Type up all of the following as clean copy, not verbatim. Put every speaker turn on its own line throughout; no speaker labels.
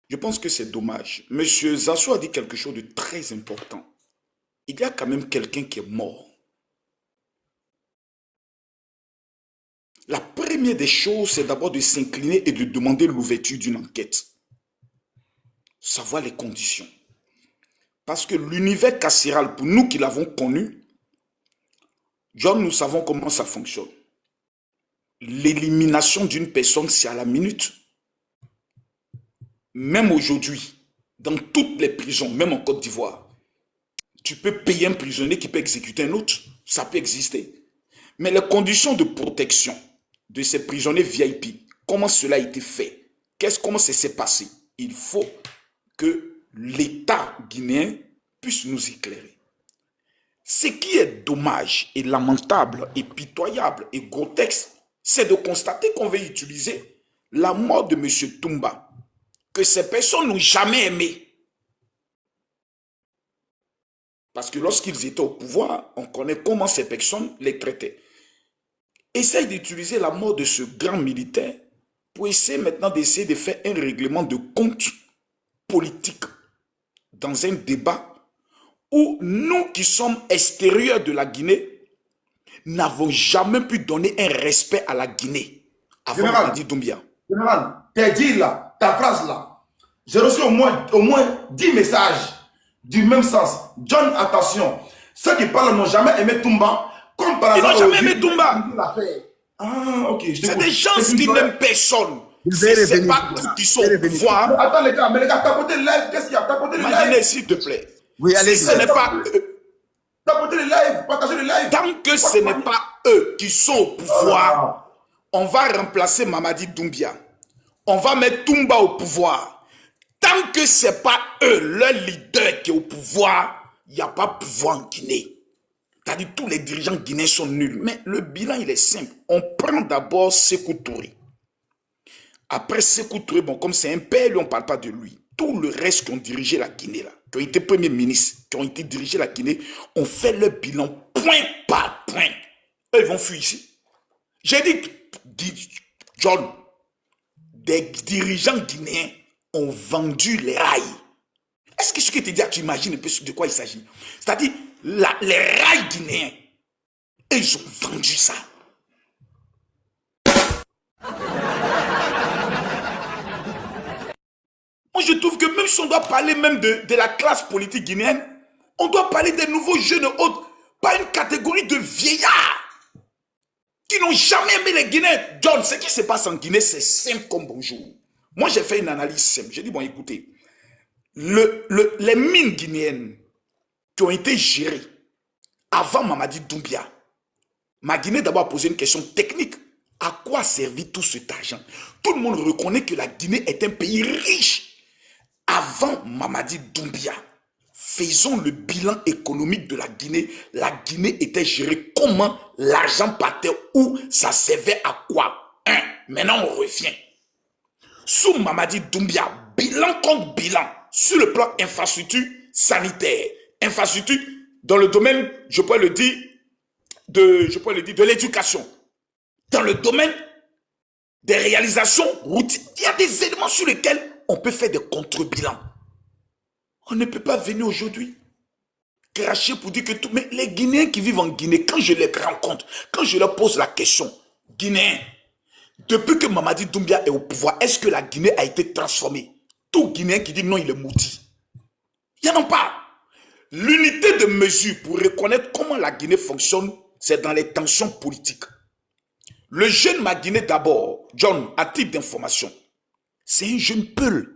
Je pense que c'est dommage. Monsieur Zasso a dit quelque chose de très important. Il y a quand même quelqu'un qui est mort. La première des choses, c'est d'abord de s'incliner et de demander l'ouverture d'une enquête. Savoir les conditions. Parce que l'univers carcéral, pour nous qui l'avons connu, John, nous savons comment ça fonctionne. L'élimination d'une personne, c'est à la minute. Même aujourd'hui, dans toutes les prisons, même en Côte d'Ivoire, tu peux payer un prisonnier qui peut exécuter un autre. Ça peut exister. Mais les conditions de protection de ces prisonniers VIP, comment cela a été fait? Comment ça s'est passé? Il faut que l'État guinéen puisse nous éclairer. Ce qui est dommage et lamentable et pitoyable et grotesque, c'est de constater qu'on veut utiliser la mort de M. Toumba, que ces personnes n'ont jamais aimé. Parce que lorsqu'ils étaient au pouvoir, on connaît comment ces personnes les traitaient. Essaye d'utiliser la mort de ce grand militaire pour essayer maintenant d'essayer de faire un règlement de compte politique dans un débat où nous qui sommes extérieurs de la Guinée n'avons jamais pu donner un respect à la Guinée avant Mamadi Doumbia.
Général, tes dits là, ta phrase là, j'ai reçu au moins 10 messages du même sens. John, attention, ceux qui parlent n'ont jamais aimé Toumba, comme par hasard.
Ils n'ont jamais aimé Toumba.
Ah, ok.
C'est des gens qui n'aiment personne. C'est pas tous qui sont au pouvoir.
Attends les gars, tapotez le live, qu'est-ce qu'il y a? Tapotez le
live. S'il te plaît.
Oui, allez,
si ce n'est pas eux.
Tapotez le live, partagez le live.
Tant que ce n'est pas eux qui sont au pouvoir, on va remplacer Mamadi Doumbia. On va mettre Toumba au pouvoir. Tant que ce n'est pas eux, leur leader qui est au pouvoir, il n'y a pas de pouvoir en Guinée. C'est-à-dire tous les dirigeants guinéens sont nuls. Mais le bilan, il est simple. On prend d'abord Sékou Touré. Après Sékou Touré, bon, comme c'est un père, lui, on ne parle pas de lui. Tout le reste qui ont dirigé la Guinée, là, qui ont été premiers ministres, qui ont été dirigés la Guinée, ont fait leur bilan point par point. Eux, ils vont fuir ici. J'ai dit, John, des dirigeants guinéens ont vendu les rails. Est-ce que ce que tu dis, tu imagines un peu de quoi il s'agit? C'est-à-dire, les rails guinéens, ils ont vendu ça. Moi, je trouve que même si on doit parler même de la classe politique guinéenne, on doit parler des nouveaux jeunes autres, pas une catégorie de vieillards qui n'ont jamais aimé les Guinéens. John, ce qui se passe en Guinée, c'est simple comme bonjour. Moi, j'ai fait une analyse simple. J'ai dit, bon, écoutez, les mines guinéennes qui ont été gérées avant Mamadi Doumbia, ma Guinée d'abord a posé une question technique. À quoi servit tout cet argent? Tout le monde reconnaît que la Guinée est un pays riche. Avant Mamadi Doumbia, faisons le bilan économique de la Guinée. La Guinée était gérée comment? L'argent partait où? Ça servait à quoi? Maintenant on revient. Sous Mamadi Doumbia, bilan contre bilan, sur le plan infrastructure sanitaire, infrastructure dans le domaine, je pourrais le dire, de l'éducation, dans le domaine des réalisations routières. Il y a des éléments sur lesquels on peut faire des contre-bilans. On ne peut pas venir aujourd'hui cracher pour dire que tout... Mais les Guinéens qui vivent en Guinée, quand je les rencontre, quand je leur pose la question, Guinéens, depuis que Mamadi Doumbia est au pouvoir, est-ce que la Guinée a été transformée? Tout Guinéen qui dit non, il est maudit. Il n'y en a pas. L'unité de mesure pour reconnaître comment la Guinée fonctionne, c'est dans les tensions politiques. Le jeune Maguiné d'abord, John, à titre d'information, c'est un jeune peul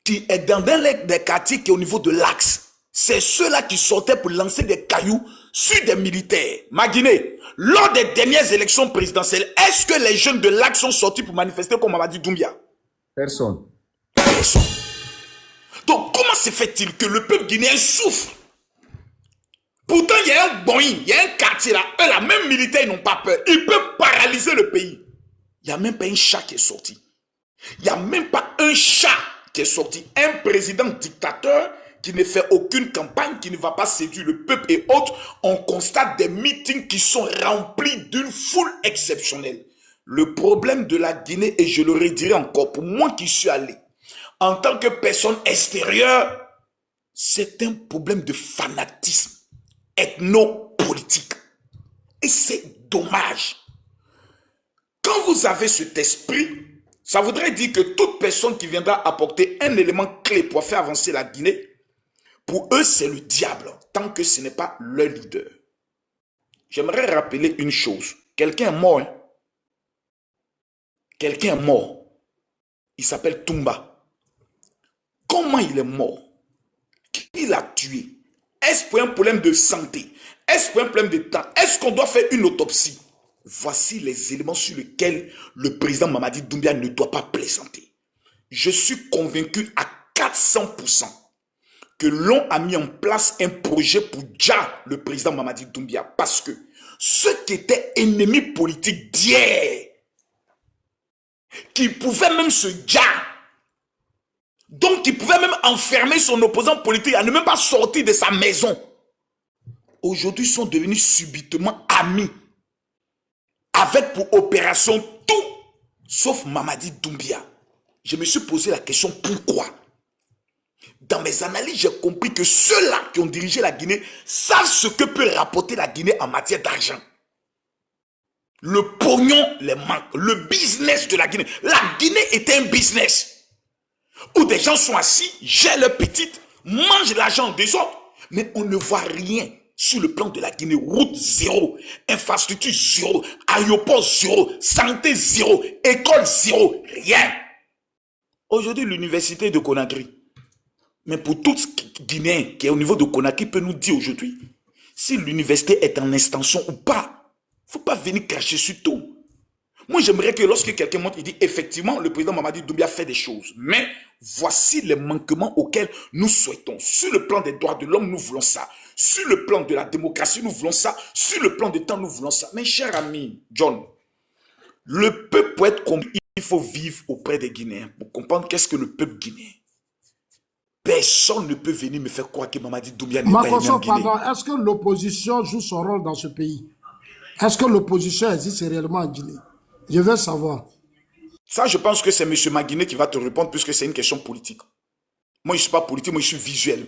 qui est dans des quartiers qui est au niveau de l'Axe. C'est ceux-là qui sortaient pour lancer des cailloux sur des militaires. Maguiné, lors des dernières élections présidentielles, est-ce que les jeunes de l'Axe sont sortis pour manifester comme Mamadi Doumbia?
Personne.
Personne. Donc, comment se fait-il que le peuple guinéen souffre? Pourtant, il y a un Boeing, il y a un quartier là, eux là, même militaires, ils n'ont pas peur. Ils peuvent paralyser le pays. Il n'y a même pas un chat qui est sorti. Il n'y a même pas un chat qui est sorti. Un président dictateur qui ne fait aucune campagne, qui ne va pas séduire le peuple et autres. On constate des meetings qui sont remplis d'une foule exceptionnelle. Le problème de la Guinée, et je le redirai encore, pour moi qui suis allé en tant que personne extérieure, c'est un problème de fanatisme ethno-politique. Et c'est dommage. Quand vous avez cet esprit, ça voudrait dire que toute personne qui viendra apporter un élément clé pour faire avancer la Guinée, pour eux, c'est le diable, tant que ce n'est pas leur leader. J'aimerais rappeler une chose. Quelqu'un est mort. Hein? Quelqu'un est mort. Il s'appelle Toumba. Comment il est mort? Qui l'a tué? Est-ce pour un problème de santé? Est-ce pour un problème de temps? Est-ce qu'on doit faire une autopsie? Voici les éléments sur lesquels le président Mamadi Doumbia ne doit pas plaisanter. Je suis convaincu à 400% que l'on a mis en place un projet pour Dja, le président Mamadi Doumbia, parce que ceux qui étaient ennemis politiques d'hier, qui pouvaient même se Dja, donc qui pouvait même enfermer son opposant politique à ne même pas sortir de sa maison, aujourd'hui sont devenus subitement amis, avec pour opération tout, sauf Mamadi Doumbia. Je me suis posé la question, pourquoi? Dans mes analyses, j'ai compris que ceux-là qui ont dirigé la Guinée savent ce que peut rapporter la Guinée en matière d'argent. Le pognon les manque, le business de la Guinée. La Guinée était un business où des gens sont assis, gèrent leurs petites, mangent l'argent des autres, mais on ne voit rien sur le plan de la Guinée. Route zéro, infrastructure zéro, aéroport zéro, santé zéro, école zéro, rien. Aujourd'hui, l'université de Conakry, mais pour tout Guinéen qui est au niveau de Conakry peut nous dire aujourd'hui si l'université est en extension ou pas. Il ne faut pas venir cracher sur tout. Moi, j'aimerais que lorsque quelqu'un monte, il dit effectivement, le président Mamadi Doumbia fait des choses. Mais voici les manquements auxquels nous souhaitons. Sur le plan des droits de l'homme, nous voulons ça. Sur le plan de la démocratie, nous voulons ça. Sur le plan du temps, nous voulons ça. Mes chers amis, John, le peuple pour être compris, il faut vivre auprès des Guinéens pour comprendre qu'est-ce que le peuple guinéen. Personne ne peut venir me faire croire que Mamadi Doumbia n'est pas aimé en Guinée.
Pardon, est-ce que l'opposition joue son rôle dans ce pays? Est-ce que l'opposition existe réellement en Guinée? Je veux savoir.
Ça, je pense que c'est M. Maguiné qui va te répondre puisque c'est une question politique. Moi, je ne suis pas politique, moi, je suis visuel.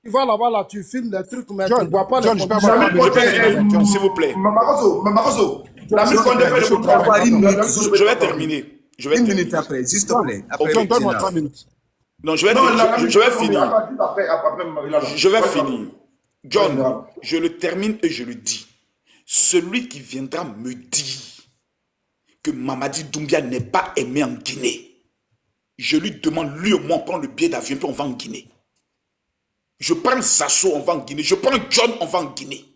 Tu vas là-bas, là, tu filmes des trucs, mais tu ne vois pas les
conditions. S'il vous plaît.
Mamaroso,
je vais terminer.
Une minute après, s'il te plaît.
Donne-moi 3 minutes. Non, je vais finir. Je vais finir. John, je le termine et je le dis. Celui qui viendra me dire que Mamadi Doumbia n'est pas aimé en Guinée, je lui demande, lui au moins, on prend le billet d'avion puis on va en Guinée. Je prends Zasso, on va en Guinée. Je prends John, on va en Guinée.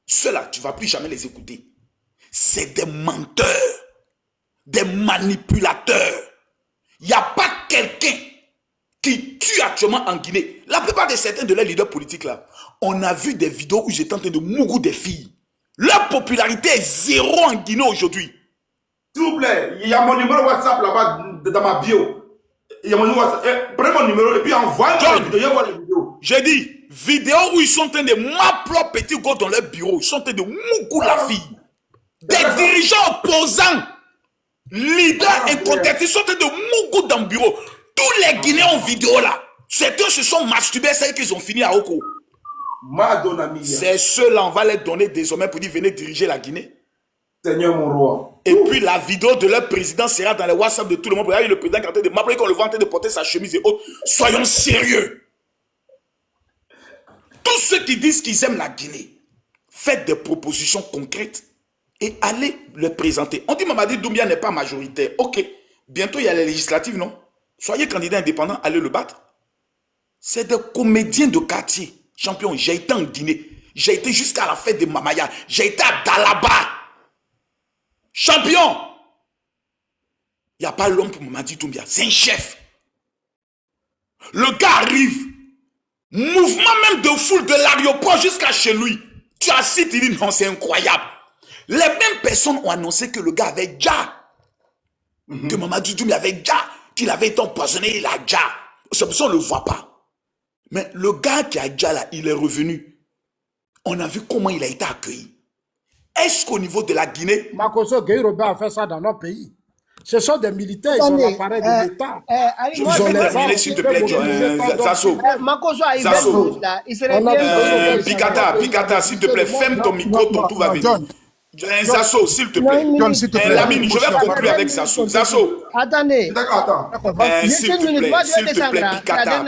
Ceux-là, tu ne vas plus jamais les écouter. C'est des menteurs, des manipulateurs. Il n'y a pas quelqu'un qui tue actuellement en Guinée. La plupart de certains de leurs leaders politiques là, on a vu des vidéos où ils étaient en train de mourir des filles. Leur popularité est zéro en Guinée aujourd'hui.
S'il vous plaît, il y a mon numéro WhatsApp là-bas dans ma bio. Il y a mon numéro WhatsApp. Prenez mon numéro et puis envoyez-moi les vidéos. Les vidéos.
J'ai dit, vidéo où ils sont en train de m'appeler petit gars dans leur bureau. Ils sont en train de mourir la fille. Des dirigeants opposants, leaders incontestés, ils sont en train de mourir dans le bureau. Tous les Guinéens en vidéo là, certains se sont masturbés, c'est qu'ils ont fini à Oko. C'est ceux-là, on va les donner désormais pour dire venez diriger la Guinée.
Seigneur mon roi.
Et puis la vidéo de leur président sera dans les WhatsApp de tout le monde. Regardez le président qui est en train de m'appeler, qu'on le voit en train de porter sa chemise et autres. Soyons sérieux. Tous ceux qui disent qu'ils aiment la Guinée, faites des propositions concrètes et allez les présenter. On dit Mamadi Doumbia n'est pas majoritaire. Ok, bientôt il y a les législatives, non? Soyez candidat indépendant, allez le battre. C'est des comédiens de quartier. Champion, j'ai été en Guinée. J'ai été jusqu'à la fête de Mamaya. J'ai été à Dalaba. Champion. Il n'y a pas l'homme pour Mamadi Doumbia. C'est un chef. Le gars arrive. Mouvement même de foule de l'aéroport jusqu'à chez lui. Tu as cité, il dit non, c'est incroyable. Les mêmes personnes ont annoncé que le gars avait déjà. Que Mamadi Doumbia avait déjà. Qu'il avait été empoisonné, il a déjà. C'est pour ça qu'on ne le voit pas. Mais le gars qui a déjà là, il est revenu. On a vu comment il a été accueilli. Est-ce qu'au niveau de la Guinée...
Makosso Gueye Robert a fait ça dans notre pays. Ce sont des militaires, ils ont l'appareil de l'État.
Je vais terminer, s'il te plaît, Zasso. Picata, s'il te plaît, ferme ton micro, ton tour va venir. Zasso, s'il te plaît. Lamine, je vais conclure avec Zasso. Zasso.
Attendez. D'accord, attends.
S'il te plaît, Picata.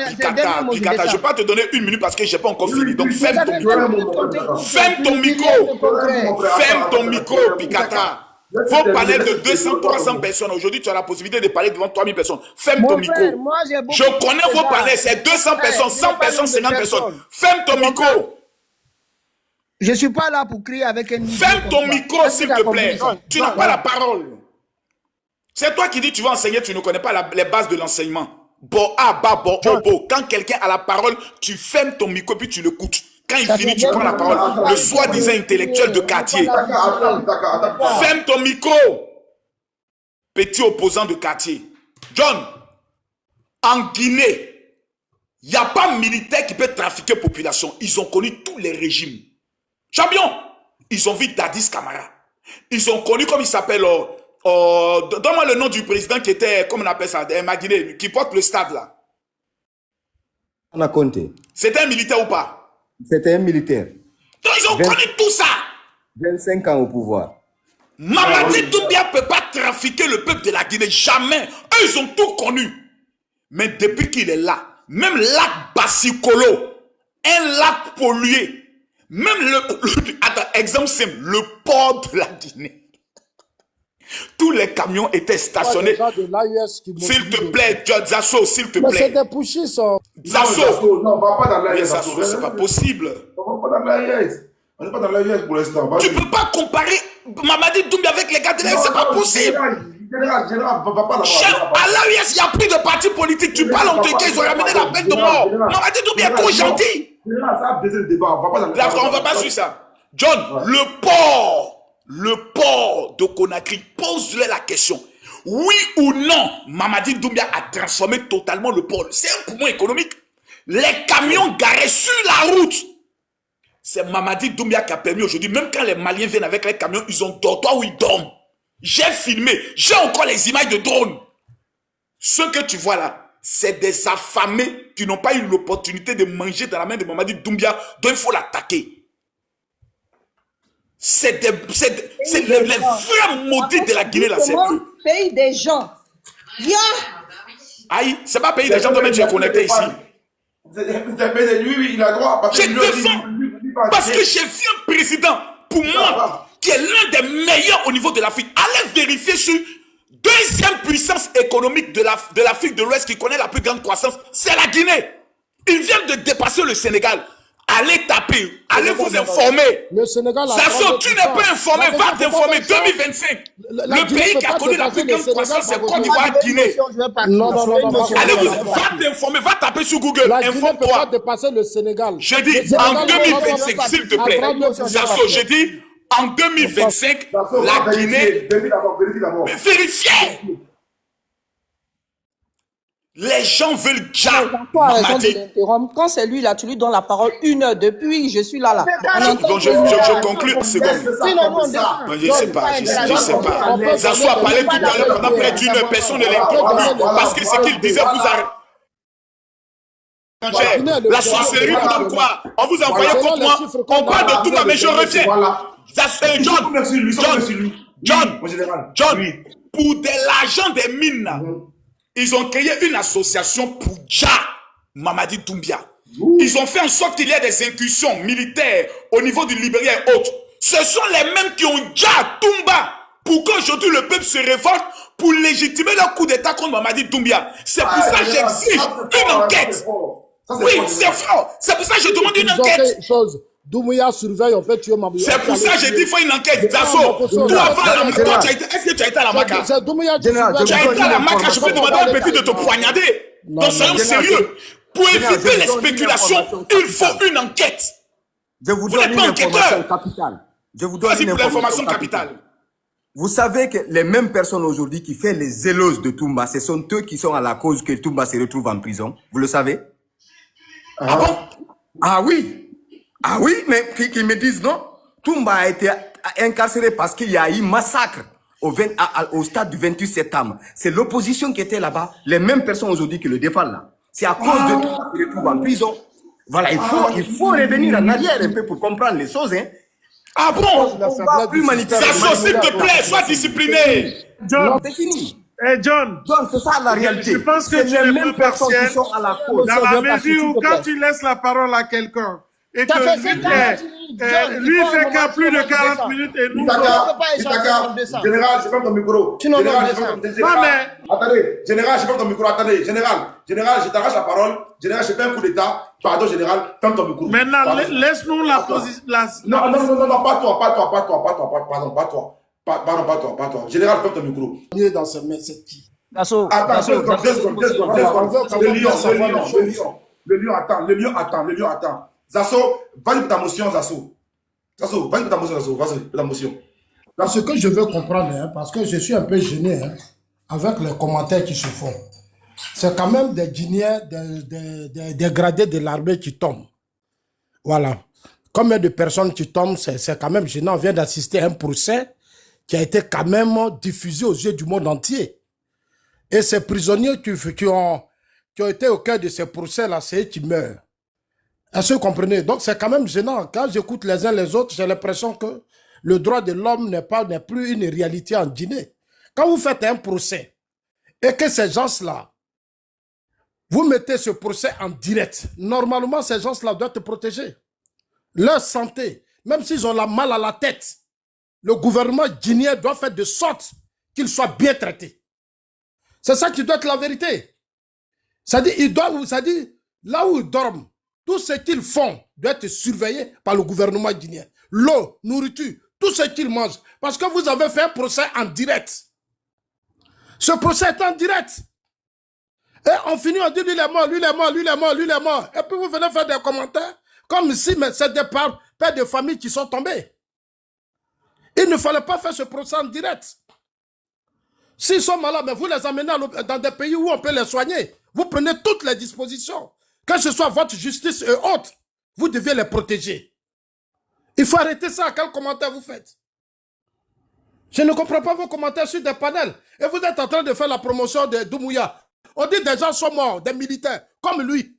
Je ne vais pas te donner 1 minute parce que je n'ai pas encore fini. Donc, ferme ton micro. Ferme ton micro. Ferme ton micro, Picata. Vos panels de 200, 300 personnes. Aujourd'hui, tu as la possibilité de parler devant 3000 personnes. Ferme ton micro. Je connais vos panels. C'est 200 personnes, 100 personnes, 50 personnes. Ferme ton micro.
Je ne suis pas là pour crier avec un micro.
Ferme ton micro, s'il te plaît. Tu n'as pas la parole. C'est toi qui dis tu vas enseigner, tu ne connais pas les bases de l'enseignement. Quand quelqu'un a la parole, tu fermes ton micro puis tu l'écoutes. Quand il finit, tu prends la parole. Le soi-disant intellectuel de quartier. Ferme ton micro. Petit opposant de quartier. John, en Guinée, il n'y a pas militaire qui peut trafiquer population. Ils ont connu tous les régimes. Champion, ils ont vu Dadis Camara. Ils ont connu, comme il s'appelle, donne-moi le nom du président qui était, comment on appelle ça, Maguiné, qui porte le stade là.
On a compté.
C'était un militaire ou pas?
C'était un militaire.
Donc ils ont connu tout ça.
25 ans au pouvoir.
Mamadi Doumbia ne peut pas trafiquer le peuple de la Guinée. Jamais. Eux, ils ont tout connu. Mais depuis qu'il est là, même lac Basikolo, un lac pollué, même attends, exemple simple, le port de la Guinée. Tous les camions étaient stationnés. S'il te plaît, Zasso, s'il te plaît.
Mais c'est des pushistes.
Zasso.
Non, on va pas dans l'AIS.
Zasso, c'est pas possible.
On va pas dans l'AIS. On n'est pas dans l'AIS pour l'instant.
Tu peux pas comparer Mamadi Doumbia avec les gars de l'AIS, c'est pas possible.
Général, va pas là-bas.
À l'AIS, il n'y a plus de parti politique. Tu parles en Turquie, ils ont ramené la peine de mort. Mamadi Doumbia est trop gentil.
Général, ça a baisé le débat. On va pas dans l'AIS.
On va pas suivre ça. John, le port de Conakry, pose-lui la question. Oui ou non, Mamadi Doumbia a transformé totalement le port. C'est un poumon économique. Les camions garés sur la route. C'est Mamadi Doumbia qui a permis aujourd'hui, même quand les Maliens viennent avec les camions, ils ont dortoir où ils dorment. J'ai filmé, j'ai encore les images de drones. Ce que tu vois là, c'est des affamés qui n'ont pas eu l'opportunité de manger dans la main de Mamadi Doumbia, dont il faut l'attaquer. C'est les vrais maudits de la Guinée là. C'est
pays des gens.
Aïe, c'est pas pays des gens dont tu es connecté ici.
Oui, il a droit.
Je défends parce que j'ai vu un président, pour moi, qui est l'un des meilleurs au niveau de l'Afrique. Allez vérifier sur deuxième puissance économique de l'Afrique de l'Ouest qui connaît la plus grande croissance, c'est la Guinée. Il vient de dépasser le Sénégal. Allez taper, allez vous informer.
Le Sénégal
Zasso, tu n'es pas informé, va t'informer. 2025, le pays qui a connu la plus grande croissance, c'est Côte d'Ivoire, Guinée.
Non.
Allez, va t'informer, va taper sur Google, informe-toi.
Pas dépasser le Sénégal.
Je dis en 2025, s'il te plaît. Zasso, je dis en 2025, la Guinée. Vérifiez. Les gens veulent déjà.
Quand c'est lui là, tu lui donnes la parole 1 heure. Depuis, je suis là.
Donc je conclue une seconde. Je ne sais pas. Zasso a parlé tout à l'heure pendant près d'une heure. Personne ne l'écoute parce que ce qu'il disait vous a. La sorcellerie vous donne quoi? On vous a envoyé contre moi. On parle de tout, mais je reviens. John, pour de l'argent des mines. Ils ont créé une association pour Dja Mamadi Doumbia. Ils ont fait en sorte qu'il y ait des incursions militaires au niveau du Libéria et autres. Ce sont les mêmes qui ont Dja Toumba pour qu'aujourd'hui le peuple se révolte pour légitimer leur coup d'état contre Mamadi Doumbia. C'est pour ça que j'exige une enquête. Oui, c'est fort. C'est pour ça que je demande une enquête.
Doumbia surveille, en fait, tu es Mamadi.
C'est pour ça que j'ai dit qu'il faut une enquête. Zasso, toi avant la Maca, est-ce que tu as été à la Maca? Tu as été à la Maca, je peux demander à un petit de te poignarder. Donc soyons sérieux. Pour éviter les spéculations, il faut une enquête.
Je vous donne une information capitale. Je vous donne une information capitale. Vous savez que les mêmes personnes aujourd'hui qui font les zéloses de Toumba, ce sont eux qui sont à la cause que Toumba se retrouve en prison. Vous le savez?
Ah bon?
Ah oui. Ah oui, mais qui me disent non. Toumba a été incarcéré parce qu'il y a eu massacre. au stade du 28 septembre. C'est l'opposition qui était là-bas, les mêmes personnes aujourd'hui qui le défendent là. C'est à cause de tout ça qu'il se trouve en prison. Voilà, il faut revenir en arrière un peu pour comprendre les choses. Hein.
Ah bon?
On va plus manipuler.
Zazo, s'il te plaît, sois discipliné.
John,
C'est fini.
John,
C'est ça la réalité.
je pense que
c'est
tu
les
n'es
mêmes
pas
personnes qui
partiel
sont à la cause.
dans la mesure où quand tu laisses la parole à quelqu'un et
Ça fait
que
5 minutes, John,
lui
il faut un
fait qu'à
moment
plus de
sur
40
200.
minutes et nous...
Itaka, général, je ferme ton micro.
Tu n'en
Général,
as
je ferme ton
Non, mais-
Attendez, général, je ferme ton micro. Attendez, général, je t'arrache la parole. Général, je fais un coup d'état. Pardon, général, ferme ton micro.
Maintenant,
Pardon.
laisse-nous la position...
Non, pas toi. Pardon, pas toi. Général, ferme ton micro.
Il est dans ses mains, c'est qui?
Dasso,
Attends, deux secondes. Le lion attend. Zasso, vas-y pour ta motion, Zasso. Vas-y pour ta motion.
Dans ce que je veux comprendre, hein, parce que je suis un peu gêné hein, avec les commentaires qui se font. C'est quand même des dîners, des gradés de l'armée qui tombent. Voilà. Combien de personnes qui tombent, c'est quand même gênant. On vient d'assister à un procès qui a été quand même diffusé aux yeux du monde entier. Et ces prisonniers qui ont été au cœur de ces procès-là, c'est eux qui meurent. Est-ce que vous comprenez? Donc c'est quand même gênant. Quand j'écoute les uns les autres, j'ai l'impression que le droit de l'homme n'est plus une réalité en Guinée. Quand vous faites un procès et que ces gens-là, vous mettez ce procès en direct, normalement ces gens-là doivent être protégés. Leur santé, même s'ils ont la mal à la tête, le gouvernement guinéen doit faire de sorte qu'ils soient bien traités. C'est ça qui doit être la vérité. C'est-à-dire, là où ils dorment, tout ce qu'ils font doit être surveillé par le gouvernement guinéen. L'eau, nourriture, tout ce qu'ils mangent. Parce que vous avez fait un procès en direct. Ce procès est en direct. Et on finit, on dit lui il est mort, lui il est mort, lui il est mort, lui il est mort. Et puis vous venez faire des commentaires comme si c'est des pères de famille qui sont tombés. Il ne fallait pas faire ce procès en direct. S'ils sont malades, mais vous les amenez dans des pays où on peut les soigner. Vous prenez toutes les dispositions. Que ce soit votre justice et autres, vous devez les protéger. Il faut arrêter ça. Quel commentaire vous faites? Je ne comprends pas vos commentaires sur des panels. Et vous êtes en train de faire la promotion de Doumbouya. On dit des gens sont morts, des militaires, comme lui.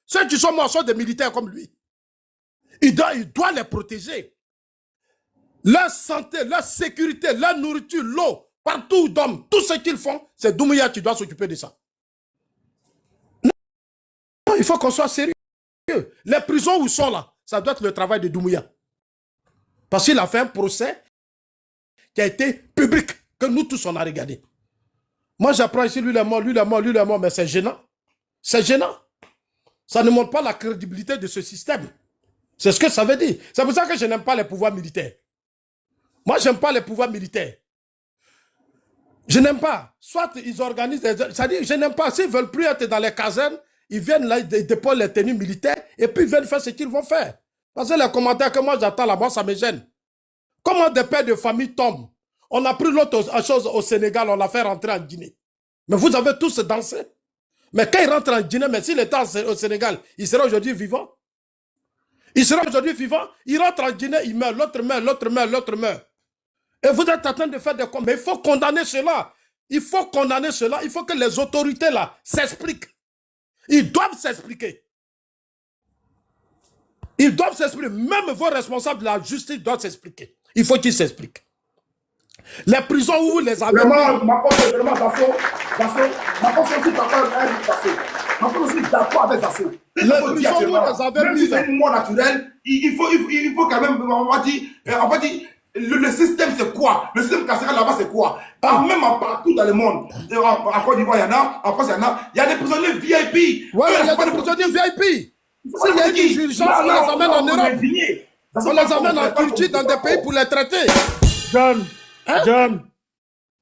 Ceux qui sont morts sont des militaires comme lui. Il doit les protéger. Leur santé, leur sécurité, leur nourriture, l'eau, partout où ils dorment, tout ce qu'ils font, c'est Doumbouya qui doit s'occuper de ça. Non, il faut qu'on soit sérieux. Les prisons où ils sont là, ça doit être le travail de Doumbouya. Parce qu'il a fait un procès qui a été public, que nous tous on a regardé. Moi j'apprends ici, lui il est mort, lui il est mort, lui il est mort, mais c'est gênant. C'est gênant. Ça ne montre pas la crédibilité de ce système. C'est ce que ça veut dire. C'est pour ça que je n'aime pas les pouvoirs militaires. Moi j'aime pas les pouvoirs militaires. Je n'aime pas. Soit ils organisent, c'est-à-dire je n'aime pas. S'ils ne veulent plus être dans les casernes, ils viennent là, ils déposent les tenues militaires et puis ils viennent faire ce qu'ils vont faire. Parce que les commentaires que moi j'attends là-bas, ça me gêne. Comment des pères de famille tombent? On a pris l'autre chose au Sénégal, on l'a fait rentrer en Guinée. Mais vous avez tous dansé. Mais quand il rentre en Guinée, mais s'il était au Sénégal, il serait aujourd'hui vivant. Il serait aujourd'hui vivant. Il rentre en Guinée, il meurt, l'autre meurt, l'autre meurt, l'autre meurt. Et vous êtes en train de faire des combats. Mais il faut condamner cela. Il faut condamner cela. Il faut que les autorités là s'expliquent. Ils doivent s'expliquer. Ils doivent s'expliquer. Même vos responsables de la justice doivent s'expliquer. Il faut qu'ils s'expliquent. Les prisons où vous les avez...
Vraiment, ma aussi d'accord avec Zasso.
Les prisons où les avez
Même
mis
si
là.
c'est une mort naturelle, il faut quand même, on va dire, le système c'est quoi? Le système carcéral là-bas c'est quoi? Même partout dans le monde, en Côte d'Ivoire il y en a, en France il y en a, il y a des prisonniers VIP.
Oui, il y a des prisonniers VIP. S'il y a une urgence, on les amène en Europe. On les amène en Turquie dans des pays pour les traiter.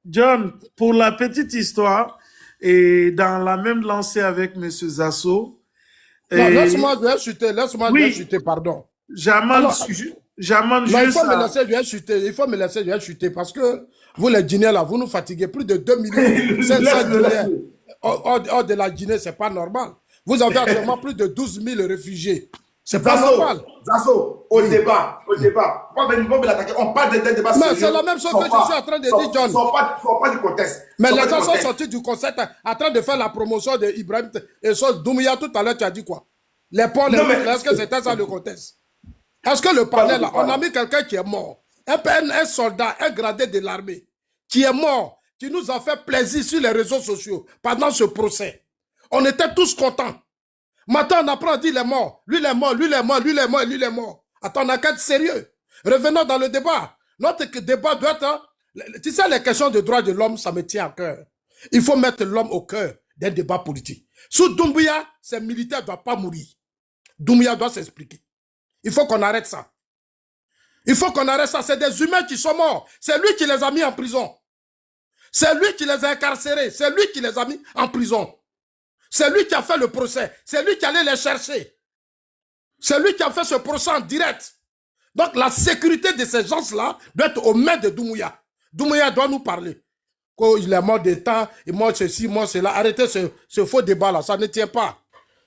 John, pour la petite histoire, et dans la même lancée avec M. Zasso...
Non, laisse-moi bien chuter, pardon.
J'amende juste...
Il faut me laisser bien chuter, parce que vous les Guinéens là, vous nous fatiguez. Plus de 2 millions 500 Guinéens hors de la Guinée, c'est pas normal. Vous avez actuellement plus de 12 000 réfugiés. C'est pas normal.
Zasso, au débat, pas l'attaquer. On parle d'un débat sérieux.
Mais c'est la même chose que je suis en train de dire, John.
Sont pas du contexte.
Mais les gens sont sortis du concept en train de faire la promotion de Ibrahim et Doumbouya tout à l'heure, tu as dit quoi? Les porcs, les muscles, est-ce que c'était ça le contexte? Est-ce que le panel là, on a mis quelqu'un qui est mort, un soldat, un gradé de l'armée, qui est mort, qui nous a fait plaisir sur les réseaux sociaux pendant ce procès. On était tous contents. Maintenant, on apprend à dire il est mort. Lui, il est mort, lui, il est mort, lui, il est mort, lui, il est mort. Attends, on a qu'à être sérieux. Revenons dans le débat. Notre débat doit être... Tu sais, les questions de droits de l'homme, ça me tient à cœur. Il faut mettre l'homme au cœur d'un débat politique. Sous Doumbouya, ces militaires ne doivent pas mourir. Doumbouya doit s'expliquer. Il faut qu'on arrête ça. Il faut qu'on arrête ça. C'est des humains qui sont morts. C'est lui qui les a mis en prison. C'est lui qui les a incarcérés. C'est lui qui les a mis en prison. C'est lui qui a fait le procès. C'est lui qui allait les chercher. C'est lui qui a fait ce procès en direct. Donc la sécurité de ces gens-là doit être aux mains de Doumbouya. Doumbouya doit nous parler. Il est mort de temps, il est mort ceci, mort cela. Arrêtez ce faux débat-là, ça ne tient pas.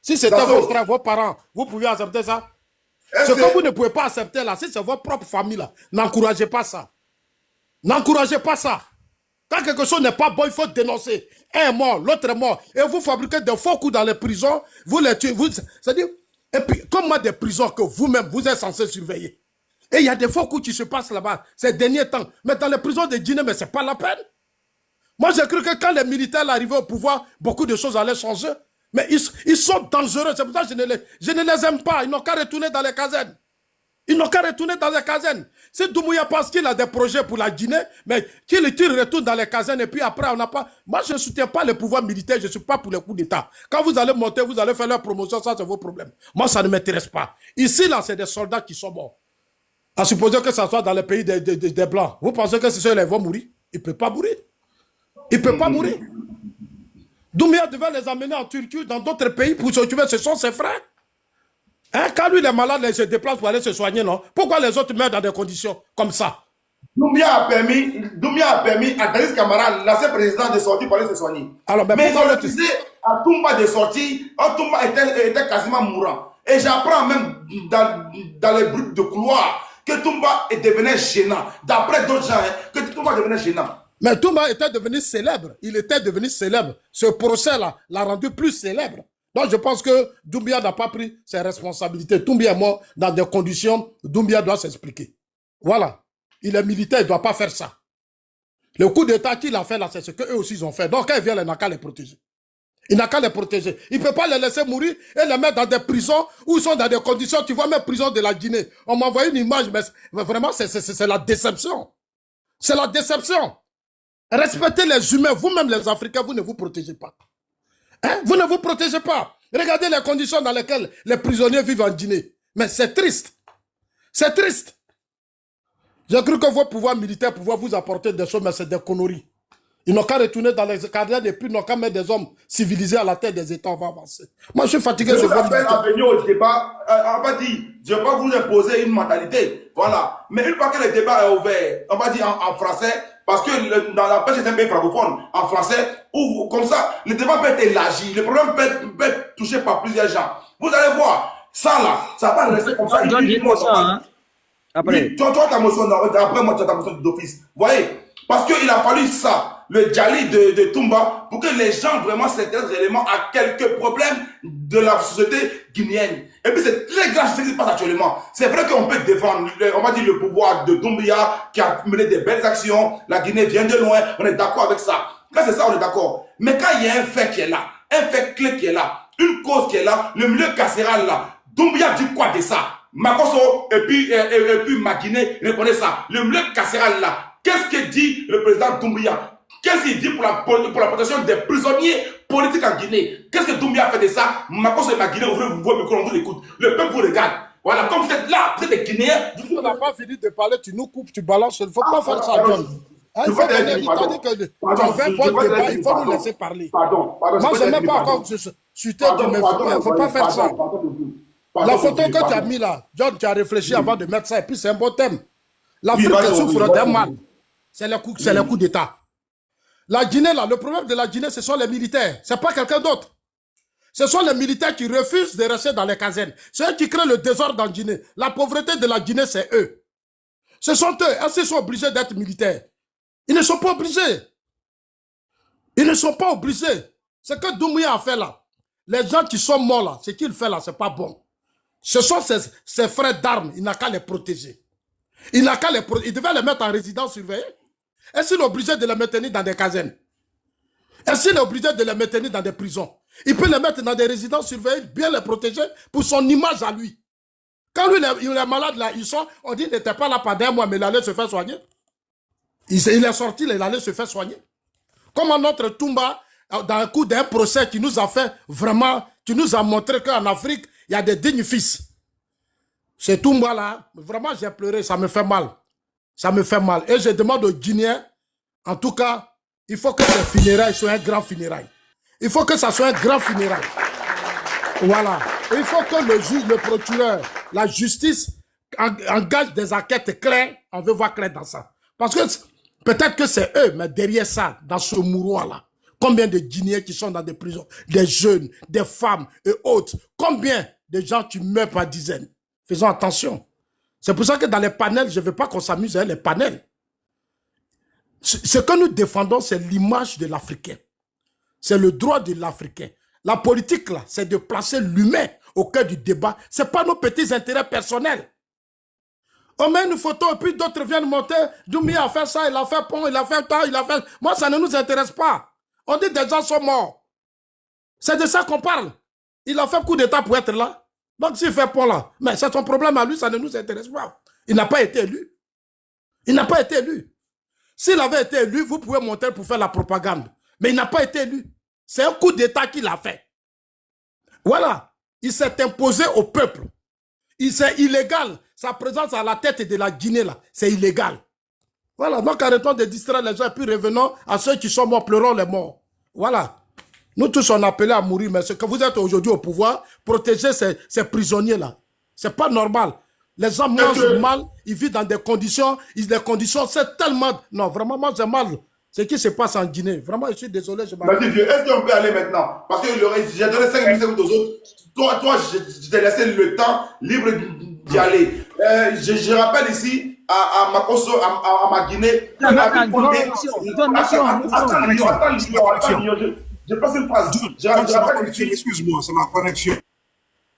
Si c'était vos frères, vos parents, vous pouvez accepter ça? Ce que vous ne pouvez pas accepter là, si c'est votre propre famille là, n'encouragez pas ça. N'encouragez pas ça. Quand quelque chose n'est pas bon, il faut dénoncer. Un est mort, l'autre est mort. Et vous fabriquez des faux coups dans les prisons, vous les tuez. C'est-à-dire, et puis, comme moi, des prisons que vous-même, vous êtes censé surveiller. Et il y a des faux coups qui se passent là-bas ces derniers temps. Mais dans les prisons de Guinée, mais ce n'est pas la peine. Moi, j'ai cru que quand les militaires arrivaient au pouvoir, beaucoup de choses allaient changer. Mais ils sont dangereux. C'est pour ça que je ne les aime pas. Ils n'ont qu'à retourner dans les casernes. Ils n'ont qu'à retourner dans les casernes. Si Doumbouya pense qu'il a des projets pour la Guinée, mais qu'il retourne dans les casernes et puis après, on n'a pas... Moi, je ne soutiens pas le pouvoir militaire, je ne suis pas pour les coups d'État. Quand vous allez monter, vous allez faire leur promotion, ça, c'est vos problèmes. Moi, ça ne m'intéresse pas. Ici, là, c'est des soldats qui sont morts. À supposer que ça soit dans les pays des Blancs. Vous pensez que ceux-là vont mourir? Ils ne peuvent pas mourir. Ils ne peuvent pas mourir. Doumbouya devait les amener en Turquie, dans d'autres pays, pour s'occuper. Ce sont ses frères. Hein, quand lui, les malades, il se déplace pour aller se soigner, non? Pourquoi les autres meurent dans des conditions comme ça?
Doumbouya a permis à Danis Camara, l'ancien président, de sortir pour aller se soigner. Alors, mais ils ont refusé à Toumba de sortir. Toumba était quasiment mourant. Et j'apprends même dans les bruits de couloir que Toumba devenait gênant. D'après d'autres gens, que Toumba devenait gênant.
Mais Toumba était devenu célèbre. Il était devenu célèbre. Ce procès-là l'a rendu plus célèbre. Donc je pense que Doumbouya n'a pas pris ses responsabilités. Doumbouya est mort dans des conditions. Doumbouya doit s'expliquer. Voilà. Il est militaire, il ne doit pas faire ça. Le coup d'État qu'il a fait là, c'est ce qu'eux aussi ils ont fait. Donc quand il vient, il n'a qu'à les protéger. Il n'a qu'à les protéger. Il ne peut pas les laisser mourir et les mettre dans des prisons où ils sont dans des conditions. Tu vois, même prison de la Guinée. On m'a envoyé une image, mais vraiment, c'est la déception. C'est la déception. Respectez les humains. Vous-même, les Africains, vous ne vous protégez pas. Hein? Vous ne vous protégez pas. Regardez les conditions dans lesquelles les prisonniers vivent en Guinée. Mais c'est triste. C'est triste. J'ai cru que vos pouvoirs militaires pouvaient vous apporter des choses, mais c'est des conneries. Ils n'ont qu'à retourner dans les carrières et puis ils n'ont qu'à mettre des hommes civilisés à la tête des États. On va avancer. Moi, je suis fatigué.
Je vous appelle à venir au débat. On va dire, je ne vais pas vous imposer une mentalité. Voilà. Mais une fois que le débat est ouvert, on va dire en français, parce que dans la pêche, c'est un pays francophone, en français, ou comme ça, le débat peut être élargi. Le problème peut être touché par plusieurs gens. Vous allez voir, ça là, ça va pas rester comme ça.
Dis-moi ça, hein. Après.
Tu as ta motion, après moi, tu as ta motion d'office. Vous voyez? Parce qu'il a fallu ça, le Djali de Toumba, pour que les gens vraiment s'intéressent réellement à quelques problèmes de la société guinéenne. Et puis c'est très grave ce qui se passe actuellement. C'est vrai qu'on peut défendre, on va dire, le pouvoir de Doumbouya qui a mené des belles actions. La Guinée vient de loin, on est d'accord avec ça. Quand c'est ça, on est d'accord. Mais quand il y a un fait qui est là, un fait clé qui est là, une cause qui est là, le milieu carcéral là, Doumbouya dit quoi de ça? Makosso et puis ma Guinée reconnaît ça. Le milieu carcéral là, qu'est-ce que dit le président Doumbouya? Qu'est-ce qu'il dit pour la protection des prisonniers politiques en Guinée? Qu'est-ce que Doumbouya fait de ça? Makosso et ma Guinée, ouvrez vos micros, on vous écoute. Le peuple vous regarde. Voilà, comme vous êtes là, vous êtes des Guinéens.
On n'a pas fini de parler, tu nous coupes, tu balances. Il ne faut pas faire ça, John. Il faut donner, il t'a dit que il faut nous laisser parler. Moi, je n'ai même pas encore chuté de mes photos. Il ne faut pas faire ça. La photo que tu as mis là, John, tu as réfléchi avant de mettre ça, et puis c'est un bon thème. L'Afrique souffre d'un mal. C'est le coup d'État. La Guinée, là, le problème de la Guinée, ce sont les militaires. Ce n'est pas quelqu'un d'autre. Ce sont les militaires qui refusent de rester dans les casernes. C'est eux qui créent le désordre en Guinée. La pauvreté de la Guinée, c'est eux. Ce sont eux. Est-ce qu'ils sont obligés d'être militaires? Ils ne sont pas obligés. Ils ne sont pas obligés. Ce que Doumbouya a fait là, les gens qui sont morts là, ce qu'il fait là, c'est pas bon. Ce sont ses frères d'armes, il n'a qu'à les protéger. Il devait les mettre en résidence surveillée. Est-ce qu'il est obligé de les maintenir dans des casernes? Est-ce qu'il est obligé de les maintenir dans des prisons? Il peut les mettre dans des résidences surveillées, bien les protéger pour son image à lui. Quand lui, il est malade là, on dit qu'il n'était pas là pendant un mois, mais il allait se faire soigner. Il est sorti, il allait se faire soigner. Comme notre Toumba, dans le coup d'un procès qui nous a fait vraiment, qui nous a montré qu'en Afrique, il y a des dignes fils. Ce Toumba là, vraiment j'ai pleuré, ça me fait mal. Ça me fait mal. Et je demande aux Guinéens, en tout cas, il faut que ces funérailles soient un grand funérail. Il faut que ça soit un grand funérail. Voilà. Et il faut que le juge, le procureur, la justice engage des enquêtes claires. On veut voir clair dans ça. Parce que peut-être que c'est eux, mais derrière ça, dans ce mouroir-là, combien de Guinéens qui sont dans des prisons, des jeunes, des femmes et autres, combien de gens qui meurent par dizaines. Faisons attention. C'est pour ça que dans les panels, je ne veux pas qu'on s'amuse avec les panels. Ce que nous défendons, c'est l'image de l'Africain. C'est le droit de l'Africain. La politique, là, c'est de placer l'humain au cœur du débat. Ce n'est pas nos petits intérêts personnels. On met une photo et puis d'autres viennent monter. Doumbouya a fait ça, il a fait pont, il a fait ça, il a fait... Moi, ça ne nous intéresse pas. On dit des gens sont morts. C'est de ça qu'on parle. Il a fait coup d'état pour être là. Donc, s'il fait pont là, mais c'est son problème à lui, ça ne nous intéresse pas. Il n'a pas été élu. Il n'a pas été élu. S'il avait été élu, vous pouvez monter pour faire la propagande. Mais il n'a pas été élu. C'est un coup d'état qu'il a fait. Voilà. Il s'est imposé au peuple. C'est illégal. Sa présence à la tête de la Guinée, là, c'est illégal. Voilà. Donc, arrêtons de distraire les gens et puis revenons à ceux qui sont morts, pleurons les morts. Voilà. Nous tous, on appelé à mourir, mais ce que vous êtes aujourd'hui au pouvoir, protéger ces prisonniers-là. C'est pas normal. Les gens mangent mal, ils vivent dans des conditions, les conditions, c'est tellement... Non, vraiment, moi, j'ai mal. Ce qui se passe en Guinée. Vraiment, je suis désolé.
Est-ce qu'on peut aller maintenant? Parce que j'ai donné 5 minutes aux autres. Toi, je t'ai laissé le temps libre d'y aller. Je rappelle ici à Makosso, à ma Guinée. Je passe une phrase.
Excuse-moi, c'est ma connexion.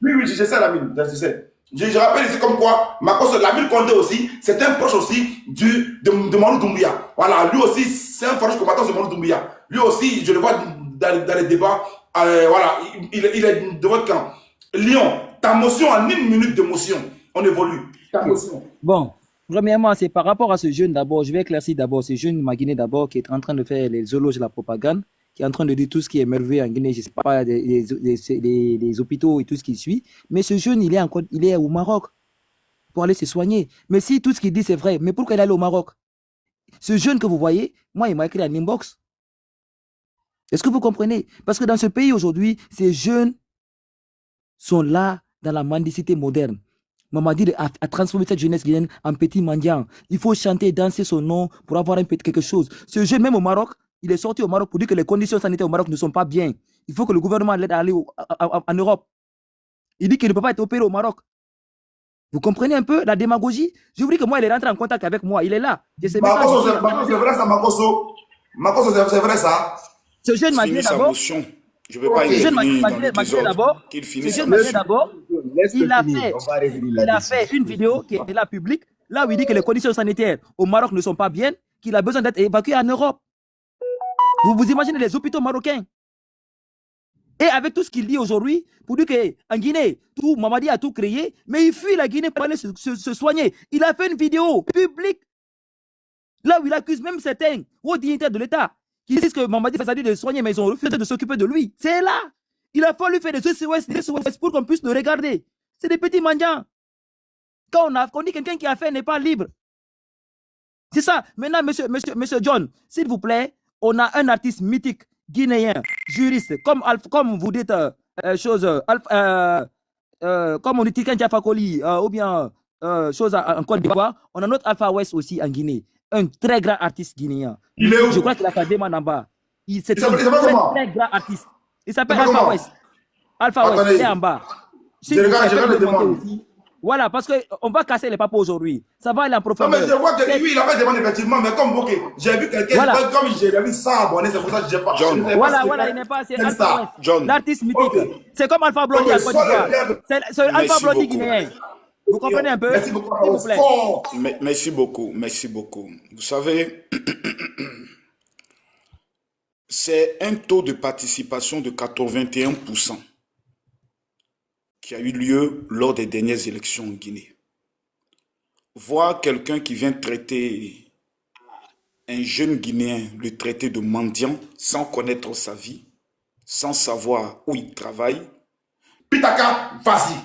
Oui, je sais, Lamine. Je sais. Je rappelle ici comme quoi, Makosso, Lamine Condé aussi, c'est un proche aussi de Manu Doumbouya. Voilà, lui aussi, c'est un farouche combattant de Manu Doumbouya. Lui aussi, je le vois dans les débats. Voilà, il est de votre camp. Lyon, ta motion en 1 minute de motion, on évolue. Ta motion.
Bon, premièrement, c'est par rapport à ce jeune d'abord. Je vais éclaircir d'abord ce jeune Guinée d'abord qui est en train de faire les éloges de la propagande, qui est en train de dire tout ce qui est merveilleux en Guinée, je ne sais pas, des hôpitaux et tout ce qui suit. Mais ce jeune, il est au Maroc pour aller se soigner. Mais si tout ce qu'il dit, c'est vrai, mais pourquoi il est allé au Maroc? Ce jeune que vous voyez, moi, il m'a écrit un inbox. Est-ce que vous comprenez? Parce que dans ce pays aujourd'hui, ces jeunes sont là dans la mendicité moderne. Mamadi a transformé cette jeunesse guinéenne en petit mendiant. Il faut chanter, danser son nom pour avoir un petit quelque chose. Ce jeune, même au Maroc, il est sorti au Maroc pour dire que les conditions sanitaires au Maroc ne sont pas bien. Il faut que le gouvernement l'aide à aller en Europe. Il dit qu'il ne peut pas être opéré au Maroc. Vous comprenez un peu la démagogie? Je vous dis que moi, il est rentré en contact avec moi. Il est là.
C'est vrai ça, Makosso. Makosso, c'est vrai ça.
Ce jeune m'a dit d'abord.
Je ne veux pas y revenir
d'abord. Il a fait une vidéo qui est là publique, là où il dit que les conditions sanitaires au Maroc ne sont pas bien, qu'il a besoin d'être évacué en Europe. Vous imaginez les hôpitaux marocains? Et avec tout ce qu'il dit aujourd'hui, pour dire qu'en Guinée, Mamadi a tout créé, mais il fuit la Guinée pour aller se soigner. Il a fait une vidéo publique, là où il accuse même certains hauts dignitaires de l'État, qui disent que Mamadi fait ça de soigner, mais ils ont refusé de s'occuper de lui. C'est là. Il a fallu faire des SOS pour qu'on puisse le regarder. C'est des petits mendiants. Quand on dit quelqu'un qui a fait n'est pas libre. C'est ça. Maintenant, monsieur John, s'il vous plaît, on a un artiste mythique, guinéen, juriste, comme vous dites, comme on dit Tiken Jah Fakoly, ou bien chose en Côte d'Ivoire, on a notre Alpha West aussi en Guinée. Un très grand artiste guinéen.
Il est où?
Je crois qu'il a fait des mains en bas. C'est un très grand artiste. Il s'appelle Alpha West. Alpha West, il est
Attendez.
en bas. Si
Je
vous
regarde
quelqu'un
les
veut monter
demandes.
aussi, voilà, parce qu'on va casser les papas aujourd'hui. Ça va aller en
Non, mais
profondeur.
je vois que lui, il avait demandé effectivement, mais comme ok, j'ai vu quelqu'un,
Voilà.
comme j'ai vu 100 abonnés, c'est pour ça que j'ai pas.
John.
Je ne savais pas
Voilà,
si
voilà, il
c'était
n'est pas assez.
quel
Alpha
star.
West,
John.
l'artiste mythique.
Ok.
C'est comme Alpha Blondy
Ok,
à Côte
sois le
d'Ivoire.
bienvenu.
C'est Alpha
Merci
Blondy
beaucoup.
guinéen. Vous comprenez un peu?
Merci beaucoup,
S'il vous plaît.
fort.
Merci beaucoup. Merci beaucoup. Vous savez, c'est un taux de participation de 81% qui a eu lieu lors des dernières élections en Guinée. Voir quelqu'un qui vient traiter un jeune Guinéen, le traiter de mendiant, sans connaître sa vie, sans savoir où il travaille.
Pitaka, vas-y.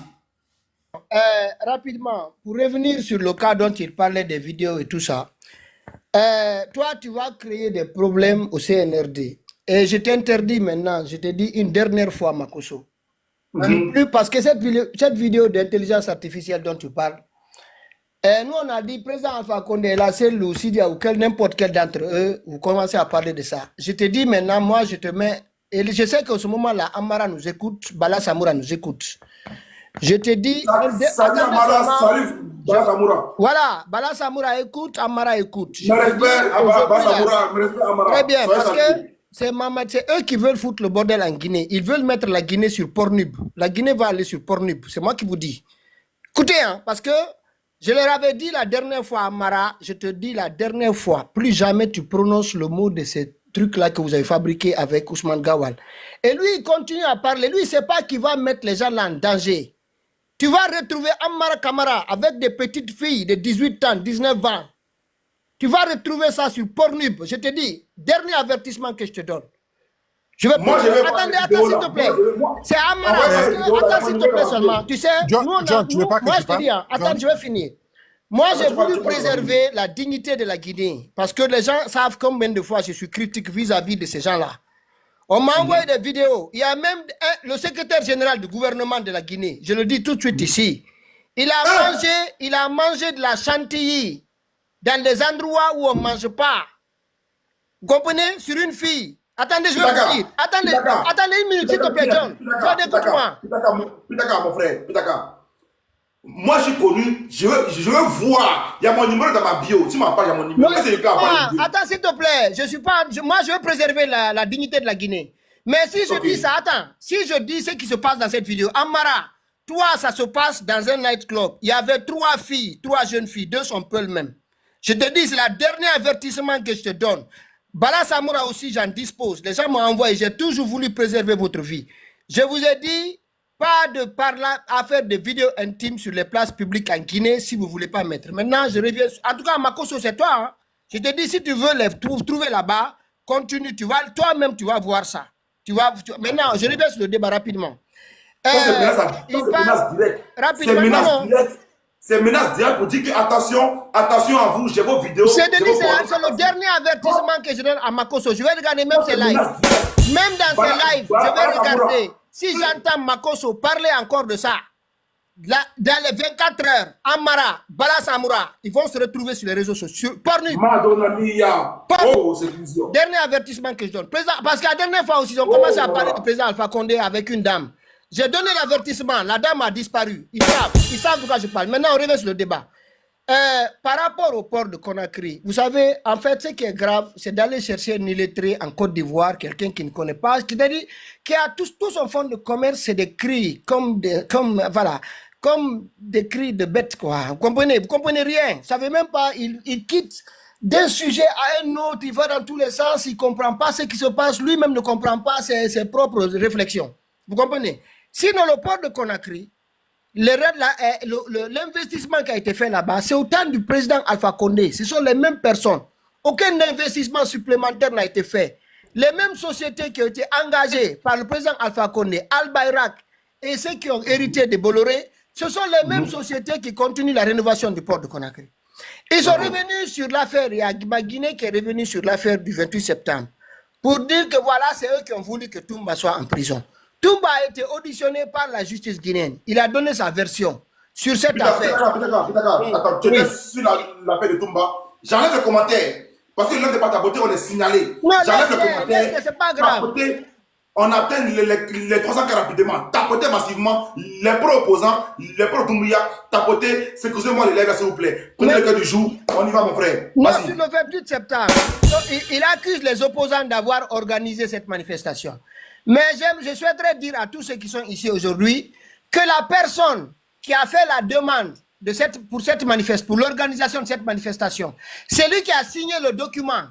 Rapidement, pour revenir sur le cas dont il parlait des vidéos et tout ça, toi, tu vas créer des problèmes au CNRD. Et je t'interdis maintenant, je te dis une dernière fois, Makoso. Même plus parce que cette vidéo d'intelligence artificielle dont tu parles, nous on a dit, président Alpha Condé, la celle ou Sidia ou n'importe quel d'entre eux, vous commencez à parler de ça. Je te dis maintenant, moi je te mets, et je sais qu'en ce moment-là, Amara nous écoute, Bala Samoura nous écoute. Je te dis,
Salut Amara, salut Bala Samoura.
voilà, Bala Samoura écoute, Amara écoute.
Me respect Bala Samoura, me respect Amara.
Très bien,
Soyez
parce
salués.
que c'est eux qui veulent foutre le bordel en Guinée. Ils veulent mettre la Guinée sur Pornhub. La Guinée va aller sur Pornhub. C'est moi qui vous dis. Écoutez, hein, parce que je leur avais dit la dernière fois à Amara, je te dis la dernière fois, plus jamais tu prononces le mot de ces trucs-là que vous avez fabriqués avec Ousmane Gawal. Et lui, il continue à parler. Lui, il ne sait pas qu'il va mettre les gens là en danger. Tu vas retrouver Amara Kamara avec des petites filles de 18 ans, 19 ans. Tu vas retrouver ça sur Pornhub. Je te dis, dernier avertissement que je te donne. Je vais
Moi, je vais voir
attendez,
les
attends,
vidéos,
s'il
là.
te plaît.
Moi,
C'est Amara,
envoyez
parce
les vidéos,
que,
là,
attends, s'il te
moi,
plaît
je vais
seulement.
voir.
Tu sais,
John,
nous, on a,
John, tu veux
nous,
pas que
moi,
je
je te
parle?
dis, hein, attends,
John.
je vais finir. Moi, j'ai
tu vas-
voulu
tu vas-
préserver la dignité de la Guinée. Parce que les gens savent combien de fois je suis critique vis-à-vis de ces gens-là. On m'a envoyé des vidéos. Il y a même le secrétaire général du gouvernement de la Guinée. Je le dis tout de suite ici. Il a mangé de la chantilly dans des endroits où on ne mange pas. Vous comprenez? Sur une fille. Attendez, je vais vous dire. Attendez une minute, s'il te plaît, John. John, écoute-moi.
Pitaka, mon frère, Pitaka. Moi, je suis connu, je veux voir. Il y a mon numéro dans ma bio. Tu m'appelles, il y a mon numéro.
Non,
Est-ce que je peux avoir une bio?
attends, s'il te plaît. Je suis pas, moi, je veux préserver la dignité de la Guinée. Mais si je dis ça, attends. Si je dis ce qui se passe dans cette vidéo, Amara, toi, ça se passe dans un nightclub. Il y avait 3 filles, 3 jeunes filles. 2 sont peu le même. Je te dis, c'est le dernier avertissement que je te donne. Bala Samoura aussi, j'en dispose. Les gens m'ont envoyé. J'ai toujours voulu préserver votre vie. Je vous ai dit, pas de parler à faire des vidéos intimes sur les places publiques en Guinée si vous ne voulez pas mettre. Maintenant, je reviens. En tout cas, Makoso, c'est toi. Hein. Je te dis, si tu veux les trouver là-bas, continue. Toi-même, tu vas voir ça. Maintenant, je reviens sur le débat rapidement.
C'est menace directe.
Rapidement,
C'est menace directe pour dire que attention à vous, j'ai vos vidéos.
C'est le dernier avertissement que je donne à Makoso. Je vais regarder même ses lives. Même dans ses lives, je vais regarder. Si j'entends Makoso parler encore de ça, dans les 24 heures, Amara, Bala Samoura, ils vont se retrouver sur les réseaux sociaux. Dernier avertissement que je donne. Parce que la dernière fois aussi, ils ont commencé à parler du président Alpha Condé avec une dame. J'ai donné l'avertissement, la dame a disparu. Ils savent de quoi je parle. Maintenant, on revient sur le débat. Par rapport au port de Conakry, vous savez, en fait, ce qui est grave, c'est d'aller chercher un illettré en Côte d'Ivoire, quelqu'un qui ne connaît pas, c'est-à-dire qui a tout son fonds de commerce, c'est des cris, comme des cris de bêtes, quoi. Vous comprenez rien. Vous savez même pas, il quitte d'un sujet à un autre, il va dans tous les sens, il ne comprend pas ce qui se passe, lui-même ne comprend pas ses propres réflexions. Vous comprenez? Sinon, le port de Conakry, l'investissement qui a été fait là-bas, c'est au temps du président Alpha Condé. Ce sont les mêmes personnes. Aucun investissement supplémentaire n'a été fait. Les mêmes sociétés qui ont été engagées par le président Alpha Condé, Al Bayrak et ceux qui ont hérité de Bolloré, ce sont les mêmes sociétés qui continuent la rénovation du port de Conakry. Ils sont revenus sur l'affaire, il y a Guinée qui est revenu sur l'affaire du 28 septembre pour dire que voilà, c'est eux qui ont voulu que Toumba soit en prison. Toumba a été auditionné par la justice guinéenne. Il a donné sa version sur cette affaire.
Attends, tu es sur l'affaire de Toumba. J'enlève le commentaire. Parce que l'un des pas ta beauté, on est signalé.
Non,
j'enlève le commentaire.
c'est pas grave.
on atteint les 300 cas rapidement, tapoter massivement les pro-opposants, les pro-Doumbouya, tapoter, excusez-moi les lèvres, s'il vous plaît. Prenez le cœur du jour, on y va, mon frère.
Non, sur le 28 septembre, il accuse les opposants d'avoir organisé cette manifestation. Mais je souhaiterais dire à tous ceux qui sont ici aujourd'hui que la personne qui a fait la demande pour l'organisation de cette manifestation, c'est lui qui a signé le document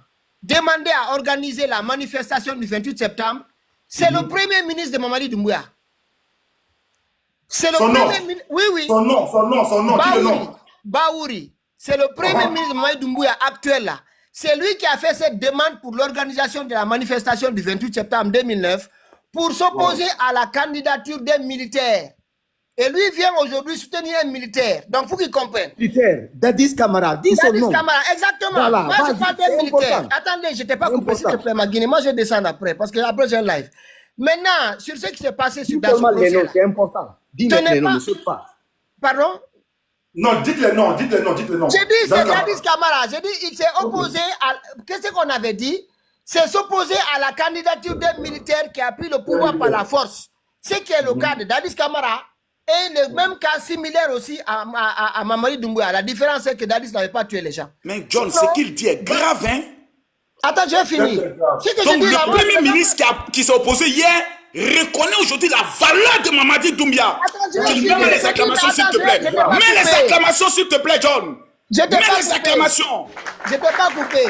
demandé à organiser la manifestation du 28 septembre. C'est le premier ministre de Mamadi Doumbouya. C'est le premier ministre. Oui, oui.
Son nom, dis le nom.
Baouri. C'est le premier ministre de Mamadi Doumbouya actuel là. C'est lui qui a fait cette demande pour l'organisation de la manifestation du 28 septembre 2009 pour s'opposer à la candidature des militaires. Et lui vient aujourd'hui soutenir un militaire. Donc, il faut qu'il comprenne.
Militaire, Dadis Camara, dis son nom.
Dadis Camara, exactement. Voilà, moi, je parle d'un militaire. Attendez, je ne t'ai pas coupé, s'il te plaît, ma Guinée. Moi, je descends après, parce qu'après, j'ai un live. Maintenant, sur ce qui s'est passé dans ce procès,
c'est important. Dis-le les noms, ne saute pas.
Pardon?
Non, dites le nom.
J'ai dit, c'est Dadis Camara. J'ai dit, il s'est opposé à... Qu'est-ce qu'on avait dit? C'est s'opposer à la candidature d'un militaire qui a pris le pouvoir par la force. Ce qui est le cas de Dadis Camara. Et le même cas similaire aussi à Mamadi Doumbouya. La différence, c'est que Dadis n'avait pas tué les gens.
Mais John, ce qu'il dit est grave, hein?
Attends, j'ai fini.
Donc, le premier ministre qui s'est opposé hier reconnaît aujourd'hui la valeur de Mamadi Doumbouya. Mets les acclamations, s'il te plaît. Mets les acclamations, s'il te plaît, John. Mets les acclamations.
Je ne peux pas couper.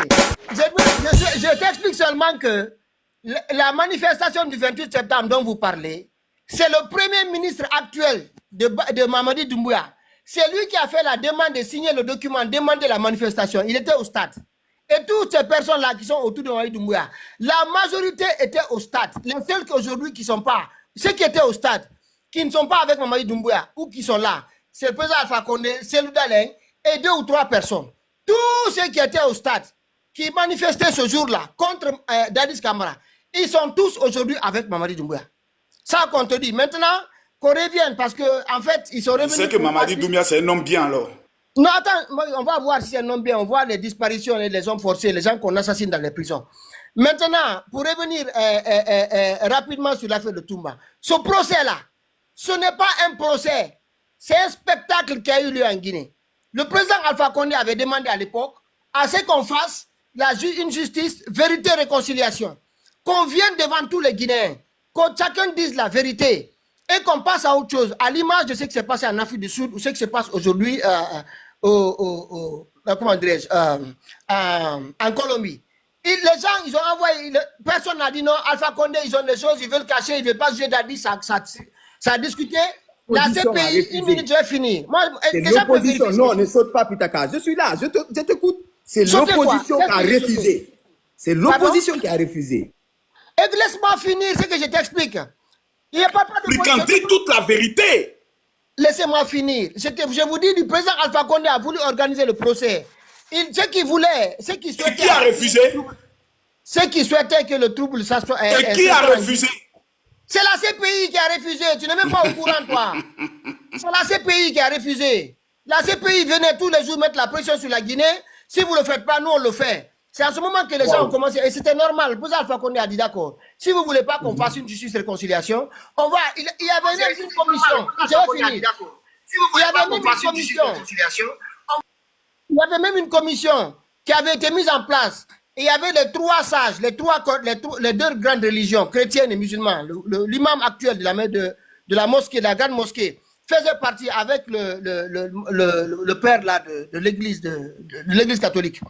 Je t'explique seulement que la manifestation du 28 septembre dont vous parlez, c'est le premier ministre actuel de Mamadi Doumbouya. C'est lui qui a fait la demande de signer le document, demander la manifestation. Il était au stade. Et toutes ces personnes-là qui sont autour de Mamadi Doumbouya, la majorité était au stade. Les seuls qu'aujourd'hui qui ne sont pas, ceux qui étaient au stade, qui ne sont pas avec Mamadi Doumbouya ou qui sont là, c'est le président Alpha Condé, Cellou Dalein et 2 ou 3 personnes. Tous ceux qui étaient au stade, qui manifestaient ce jour-là contre Dadis Camara, ils sont tous aujourd'hui avec Mamadi Doumbouya. Ça qu'on te dit. Maintenant, qu'on revienne, parce qu'en fait, ils sont revenus...
C'est que Mamadi Doumbouya, c'est un homme bien, alors.
Non, attends, on va voir si c'est un homme bien. On voit les disparitions et les hommes forcés, les gens qu'on assassine dans les prisons. Maintenant, pour revenir rapidement sur l'affaire de Toumba, ce procès-là, ce n'est pas un procès. C'est un spectacle qui a eu lieu en Guinée. Le président Alpha Condé avait demandé à l'époque à ce qu'on fasse une justice, vérité, réconciliation. Qu'on vienne devant tous les Guinéens, que chacun dise la vérité et qu'on passe à autre chose, à l'image de ce qui s'est passé en Afrique du Sud ou ce qui se passe aujourd'hui comment dirais-je, en Colombie. Les gens, ils ont envoyé, personne n'a dit non, Alpha Condé, ils ont des choses, ils veulent cacher, ils ne veulent pas jouer d'Adi, ça a discuté. La CPI, 1 minute, je vais finir.
C'est l'opposition, non, ne saute pas, Pitaka. Je suis là, je t'écoute. C'est l'opposition qui a refusé. C'est l'opposition qui a refusé.
Et laisse-moi finir ce que je t'explique. Il n'y a pas de...
Mais quand dit toute la vérité.
Laissez-moi finir. Je vous dis, le président Alpha Condé a voulu organiser le procès. Ce qu'il voulait, ce qu'il souhaitait...
Et qui a refusé?
Ceux qui souhaitaient que le trouble s'assoie...
Et qui a refusé?
C'est la CPI qui a refusé. Tu n'es même pas au courant, toi. C'est la CPI qui a refusé. La CPI venait tous les jours mettre la pression sur la Guinée. Si vous ne le faites pas, nous, on le fait. C'est à ce moment que les gens ont commencé. Et c'était normal. Le président Alpha Condé a dit d'accord. Si vous ne voulez pas qu'on fasse une justice réconciliation, on va... Il y avait même une commission. Je vais finir. Il y avait même une commission. Il y avait même une commission qui avait été mise en place. Et il y avait les 3 sages, les 2 grandes religions, chrétiennes et musulmanes. L'imam actuel de la mosquée, de la grande mosquée, faisait partie avec le père là, de l'église catholique.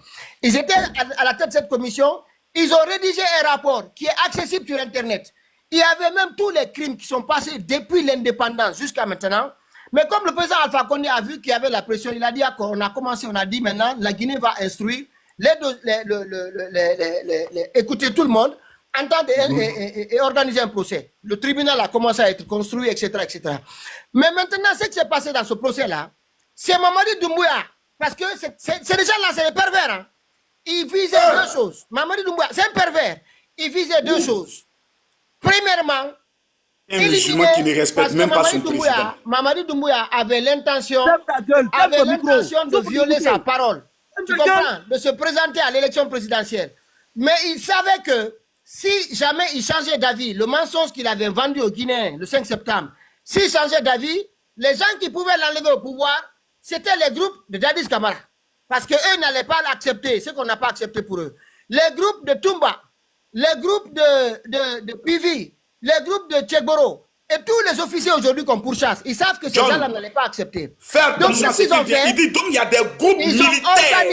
Ils étaient à la tête de cette commission. Ils ont rédigé un rapport qui est accessible sur Internet. Il y avait même tous les crimes qui sont passés depuis l'indépendance jusqu'à maintenant. Mais comme le président Alpha Condé a vu qu'il y avait la pression, il a dit qu'on a commencé, on a dit maintenant, la Guinée va instruire, écouter tout le monde, entendre et organiser un procès. Le tribunal a commencé à être construit, etc., etc. Mais maintenant, ce qui s'est passé dans ce procès-là, c'est Mamadi Doumbouya. Parce que ces gens-là, c'est des pervers. Hein. Ils visaient 2 choses. Mamadi Doumbouya, c'est un pervers. Il visait 2 choses. Premièrement,
un musulman qui ne respecte même pas son président.
Mamadi Doumbouya avait l'intention de violer sa parole. Tu comprends? De se présenter à l'élection présidentielle. Mais il savait que si jamais il changeait d'avis, le mensonge qu'il avait vendu aux Guinéens le 5 septembre, s'il changeait d'avis, les gens qui pouvaient l'enlever au pouvoir, c'était les groupes de Dadis Camara. Parce qu'eux n'allaient pas l'accepter, ce qu'on n'a pas accepté pour eux. Les groupes de Toumba, les groupes de Pivi, les groupes de Tchegboro, et tous les officiers aujourd'hui qu'on pourchasse, ils savent que ces gens-là n'allaient pas accepter.
Faire donc, ce qu'ils ont fait, il dit donc il y a des groupes militaires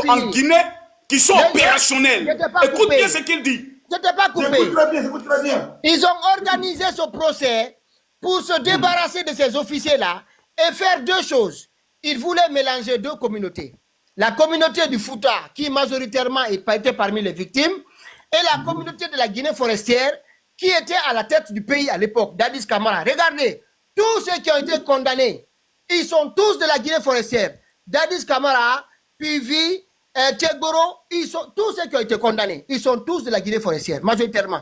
en Guinée qui sont opérationnels. Écoute bien ce qu'il dit.
Je t'ai pas coupé.
J'écoute très bien.
Ils ont organisé ce procès pour se débarrasser de ces officiers-là et faire deux choses. Ils voulaient mélanger deux communautés. La communauté du Fouta, qui majoritairement était parmi les victimes, et la communauté de la Guinée forestière, qui était à la tête du pays à l'époque, Dadis Camara. Regardez, tous ceux qui ont été condamnés, ils sont tous de la Guinée forestière. Dadis Camara, Pivi, Tchegboro, tous ceux qui ont été condamnés, ils sont tous de la Guinée forestière, majoritairement.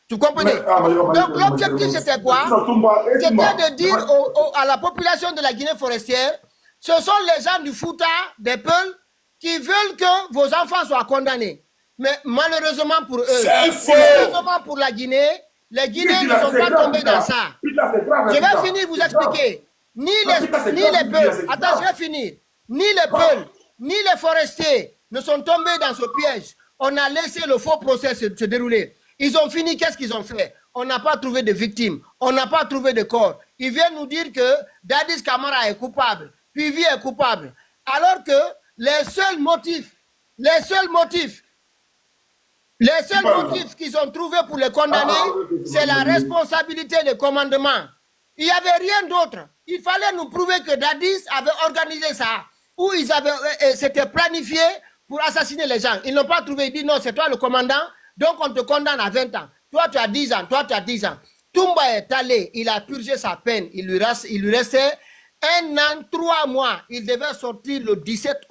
Tu comprenez? Donc l'objectif c'était quoi? C'était de dire à la population de la Guinée forestière, ce sont les gens du Fouta, des Peuls, qui veulent que vos enfants soient condamnés. Mais malheureusement pour eux, malheureusement pour la Guinée, les Guinéens ne sont pas tombés dans ça. Je vais finir vous expliquer. Ni les Peuls, attends, je vais finir. Ni les Peuls, ni les forestiers ne sont tombés dans ce piège. On a laissé le faux procès se dérouler. Ils ont fini, qu'est-ce qu'ils ont fait? On n'a pas trouvé de victimes, on n'a pas trouvé de corps. Ils viennent nous dire que Dadis Camara est coupable, Pivi est coupable. Alors que les seuls motifs qu'ils ont trouvés pour les condamner, c'est la responsabilité de commandement. Il n'y avait rien d'autre. Il fallait nous prouver que Dadis avait organisé ça, ou c'était planifié pour assassiner les gens. Ils n'ont pas trouvé, ils disent non, c'est toi le commandant, donc on te condamne à 20 ans. Toi, tu as 10 ans, toi, tu as 10 ans. Toumba est allé, il a purgé sa peine, il lui restait 1 an, 3 mois. Il devait sortir le 17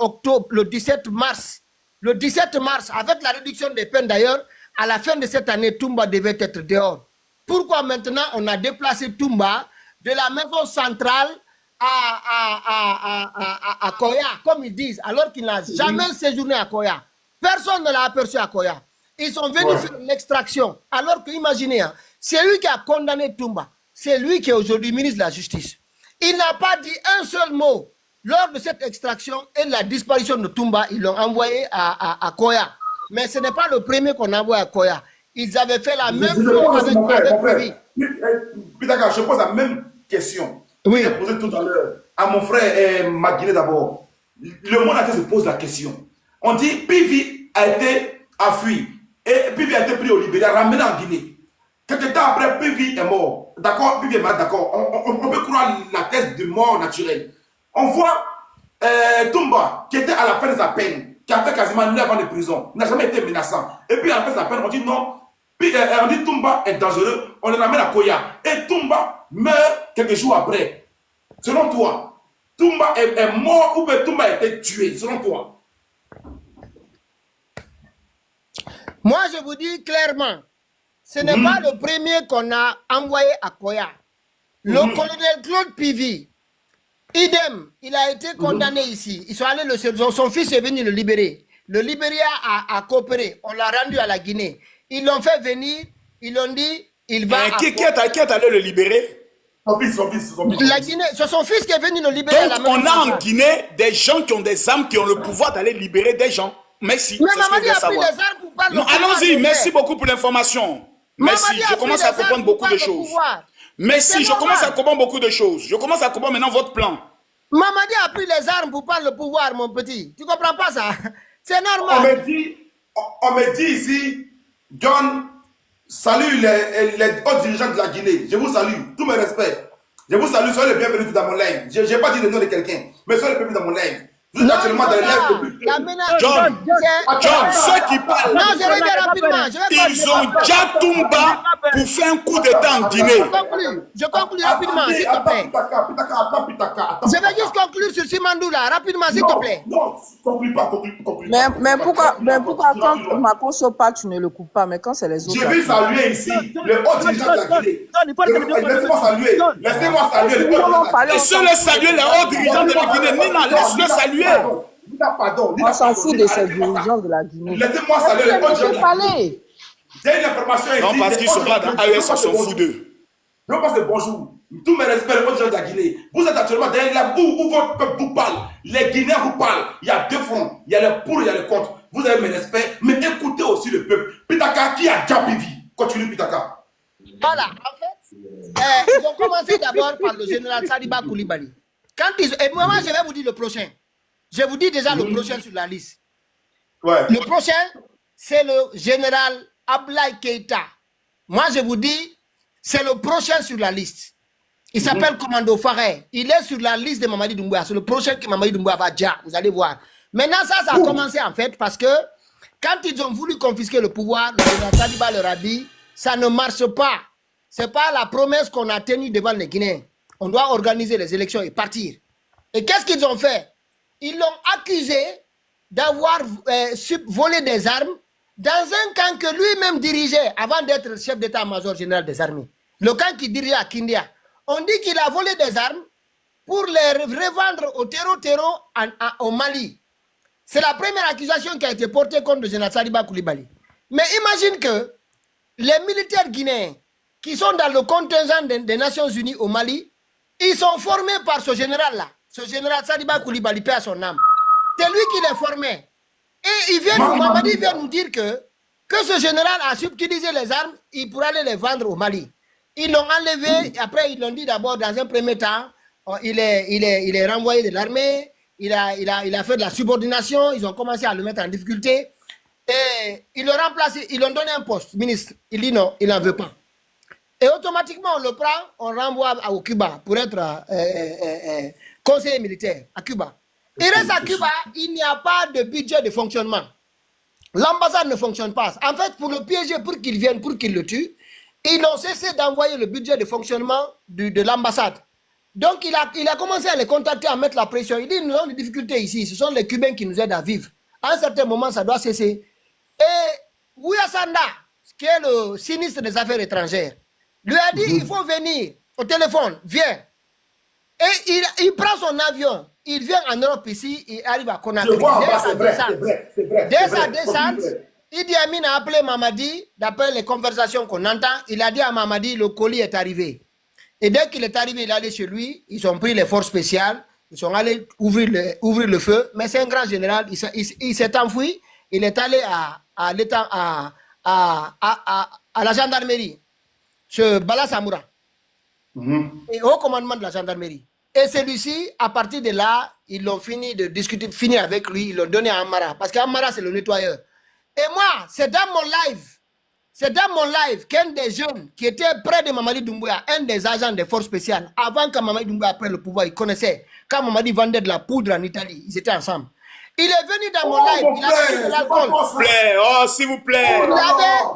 mars. Le 17 mars, avec la réduction des peines d'ailleurs, à la fin de cette année, Toumba devait être dehors. Pourquoi maintenant on a déplacé Toumba de la maison centrale à Koya, comme ils disent, alors qu'il n'a jamais séjourné à Koya? Personne ne l'a aperçu à Koya. Ils sont venus faire l'extraction. Alors que, imaginez, hein, c'est lui qui a condamné Toumba. C'est lui qui est aujourd'hui ministre de la Justice. Il n'a pas dit un seul mot. Lors de cette extraction et de la disparition de Toumba, ils l'ont envoyé à Koya. Mais ce n'est pas le premier qu'on a envoyé à Koya. Ils avaient fait la même chose avec lui.
D'accord, je pose la même question.
Oui.
J'ai posé tout à l'heure à mon frère Maguilé d'abord. Le monde entier se pose la question. On dit Pivi a fui. Et Pivi a été pris au Libéria, ramené en Guinée. Quelques temps après, Pivi est mort. D'accord, Pivi est malade, d'accord. On peut croire la thèse de mort naturelle. On voit Toumba, qui était à la fin de sa peine, qui a fait quasiment 9 ans de prison, n'a jamais été menaçant. Et puis à la fin de sa peine, on dit non, puis, on dit Toumba est dangereux, on le ramène à Koya. Et Toumba meurt quelques jours après. Selon toi, Toumba est mort ou bien Toumba a été tué, selon toi?
Moi, je vous dis clairement, ce n'est pas le premier qu'on a envoyé à Koya. Le colonel Claude Pivi, idem, il a été condamné ici. Ils sont allés son fils est venu le libérer. Le Libéria a coopéré. On l'a rendu à la Guinée. Ils l'ont fait venir. Ils l'ont dit, il va.
Qui est allé le libérer?
Son fils.
La Guinée, c'est son fils qui est venu le libérer.
Donc, on a en Guinée des gens qui ont des armes, qui ont le pouvoir d'aller libérer des gens. Merci.
Mais Mamadi a pris les armes pour parler.
Allons-y, merci beaucoup pour l'information. Merci, je commence à comprendre beaucoup de choses. Merci, je commence à comprendre beaucoup de choses. Je commence à comprendre maintenant votre plan.
Mamadi a pris les armes pour prendre le pouvoir, mon petit. Tu comprends pas ça? C'est normal.
On me dit ici, John, salut les hauts dirigeants de la Guinée. Je vous salue, tous mes respects. Je vous salue, soyez les bienvenus dans mon live. Je n'ai pas dit le nom de quelqu'un, mais soyez les bienvenus dans mon live. Vous êtes actuellement dans le live.
John, ceux qui parlent,
non, je reviens rapidement.
Ils ont déjà Toumba pour faire un coup d'état en Guinée.
Je conclue rapidement, s'il te plaît. Je vais juste conclure sur Simandou là, rapidement, s'il te plaît.
Non, conclue pas.
Mais pourquoi quand Macron se parle, tu ne le coupes pas, mais quand c'est les autres...
Je vais saluer ici le haut dirigeant de la Guinée. Laissez-moi saluer. Laissez-moi saluer le haut dirigeant.
Laissez-le saluer les hauts dirigeants de la Guinée. Nina, laisse-le saluer.
On s'en fout de ces dirigeants de la Guinée.
Laissez-moi saluer les hauts dirigeants. J'ai une information ici.
Non, parce qu'ils sont là dans AES, ils sont fous d'eux.
Je vous passe le bonjour. Tous mes respects, les autres gens de la Guinée. Vous êtes actuellement dans un live où votre peuple vous parle. Les Guinéens vous parlent. Il y a deux fronts. Il y a le pour, il y a le contre. Vous avez mes respects, mais écoutez aussi le peuple. Pitaka, qui a déjà Pivi? Continue, Pitaka.
Voilà, en fait, ils ont commencé d'abord par le général Sadiba Koulibaly. Et moi, je vais vous dire le prochain. Je vous dis déjà le prochain sur la liste.
Ouais.
Le prochain, c'est le général Ablaye Keïta. Moi, je vous dis, c'est le prochain sur la liste. Il s'appelle Commando Faré. Il est sur la liste de Mamadi Doumbouya. C'est le prochain que Mamadi Doumbouya va dire. Vous allez voir. Maintenant, ça a commencé en fait parce que quand ils ont voulu confisquer le pouvoir, le général Sadiba leur a dit, ça ne marche pas. Ce n'est pas la promesse qu'on a tenue devant les Guinéens. On doit organiser les élections et partir. Et qu'est-ce qu'ils ont fait? Ils l'ont accusé d'avoir volé des armes dans un camp que lui-même dirigeait avant d'être chef d'état-major général des armées. Le camp qu'il dirigeait à Kindia. On dit qu'il a volé des armes pour les revendre au terreau au Mali. C'est la première accusation qui a été portée contre le général Sadiba Koulibaly. Mais imagine que les militaires guinéens qui sont dans le contingent des Nations Unies au Mali, ils sont formés par ce général-là. Ce général Sadiba Koulibaly, paix à son âme. C'est lui qui les formait. Et il vient, Mamadi vient nous dire que ce général a subtilisé les armes, il pourra aller les vendre au Mali. Ils l'ont enlevé, et après ils l'ont dit d'abord, dans un premier temps, il est renvoyé de l'armée, il a fait de la subordination, ils ont commencé à le mettre en difficulté. Et ils l'ont remplacé, ils l'ont donné un poste, ministre. Il dit non, il n'en veut pas. Et automatiquement, on le prend, on renvoie au Cuba pour être conseiller militaire à Cuba. Il reste à Cuba, il n'y a pas de budget de fonctionnement. L'ambassade ne fonctionne pas. En fait, pour le piéger, pour qu'il vienne, pour qu'il le tue, ils ont cessé d'envoyer le budget de fonctionnement de l'ambassade. Donc, il a commencé à les contacter, à mettre la pression. Il dit, nous avons des difficultés ici. Ce sont les Cubains qui nous aident à vivre. À un certain moment, ça doit cesser. Et Ouya Sanda, qui est le sinistre des affaires étrangères, lui a dit, il faut venir au téléphone, viens. Et il prend son avion, il vient en Europe ici, il arrive à Conakry. Dès sa descente, Idi Amin a appelé Mamadi, d'après les conversations qu'on entend, il a dit à Mamadi, le colis est arrivé. Et dès qu'il est arrivé, il est allé chez lui, ils ont pris les forces spéciales, ils sont allés ouvrir le feu, mais c'est un grand général, il s'est enfui, il est allé à la gendarmerie, chez Bala Samoura, et au commandement de la gendarmerie. Et celui-ci, à partir de là, ils l'ont fini de discuter, fini avec lui, ils l'ont donné à Amara, parce qu'Amara, c'est le nettoyeur. Et moi, c'est dans mon live qu'un des jeunes qui était près de Mamadi Doumbouya, un des agents des forces spéciales, avant que Mamadi Doumbouya prenne le pouvoir, il connaissait, quand Mamadi vendait de la poudre en Italie, ils étaient ensemble. Il est venu dans mon live, il a bu de l'alcool.
Oh, s'il vous plaît.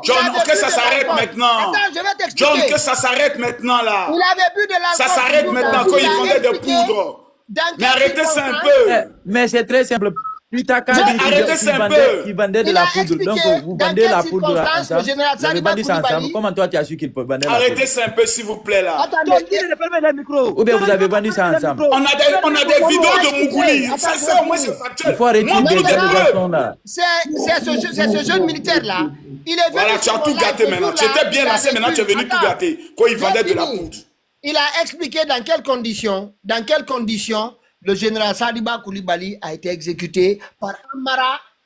John, que ça s'arrête maintenant.
Attends, je vais t'expliquer.
John, que ça s'arrête maintenant là.
Il avait bu de l'alcool.
Ça s'arrête maintenant quand il vendait de poudre. Mais arrêtez ça un peu.
Mais c'est très simple. Pitaka qui vendait de la poudre. Donc vous vendez la poudre ensemble. Vous avez vendu ça ensemble. Comment toi tu as su qu'il peut vendre la poudre?
Arrêtez ça un peu s'il vous plaît là.
Ou bien vous avez vendu ça ensemble.
On a des vidéos de Mougouli. Ça au moins c'est factuel.
Il faut arrêter des accusations là.
C'est ce jeune militaire là. Il est venu.
Voilà, tu as tout gâté maintenant. Tu étais bien lancé, maintenant tu es venu tout gâter. Quand il vendait de la poudre.
Il a expliqué dans quelles conditions le général Sadiba Koulibaly a été exécuté par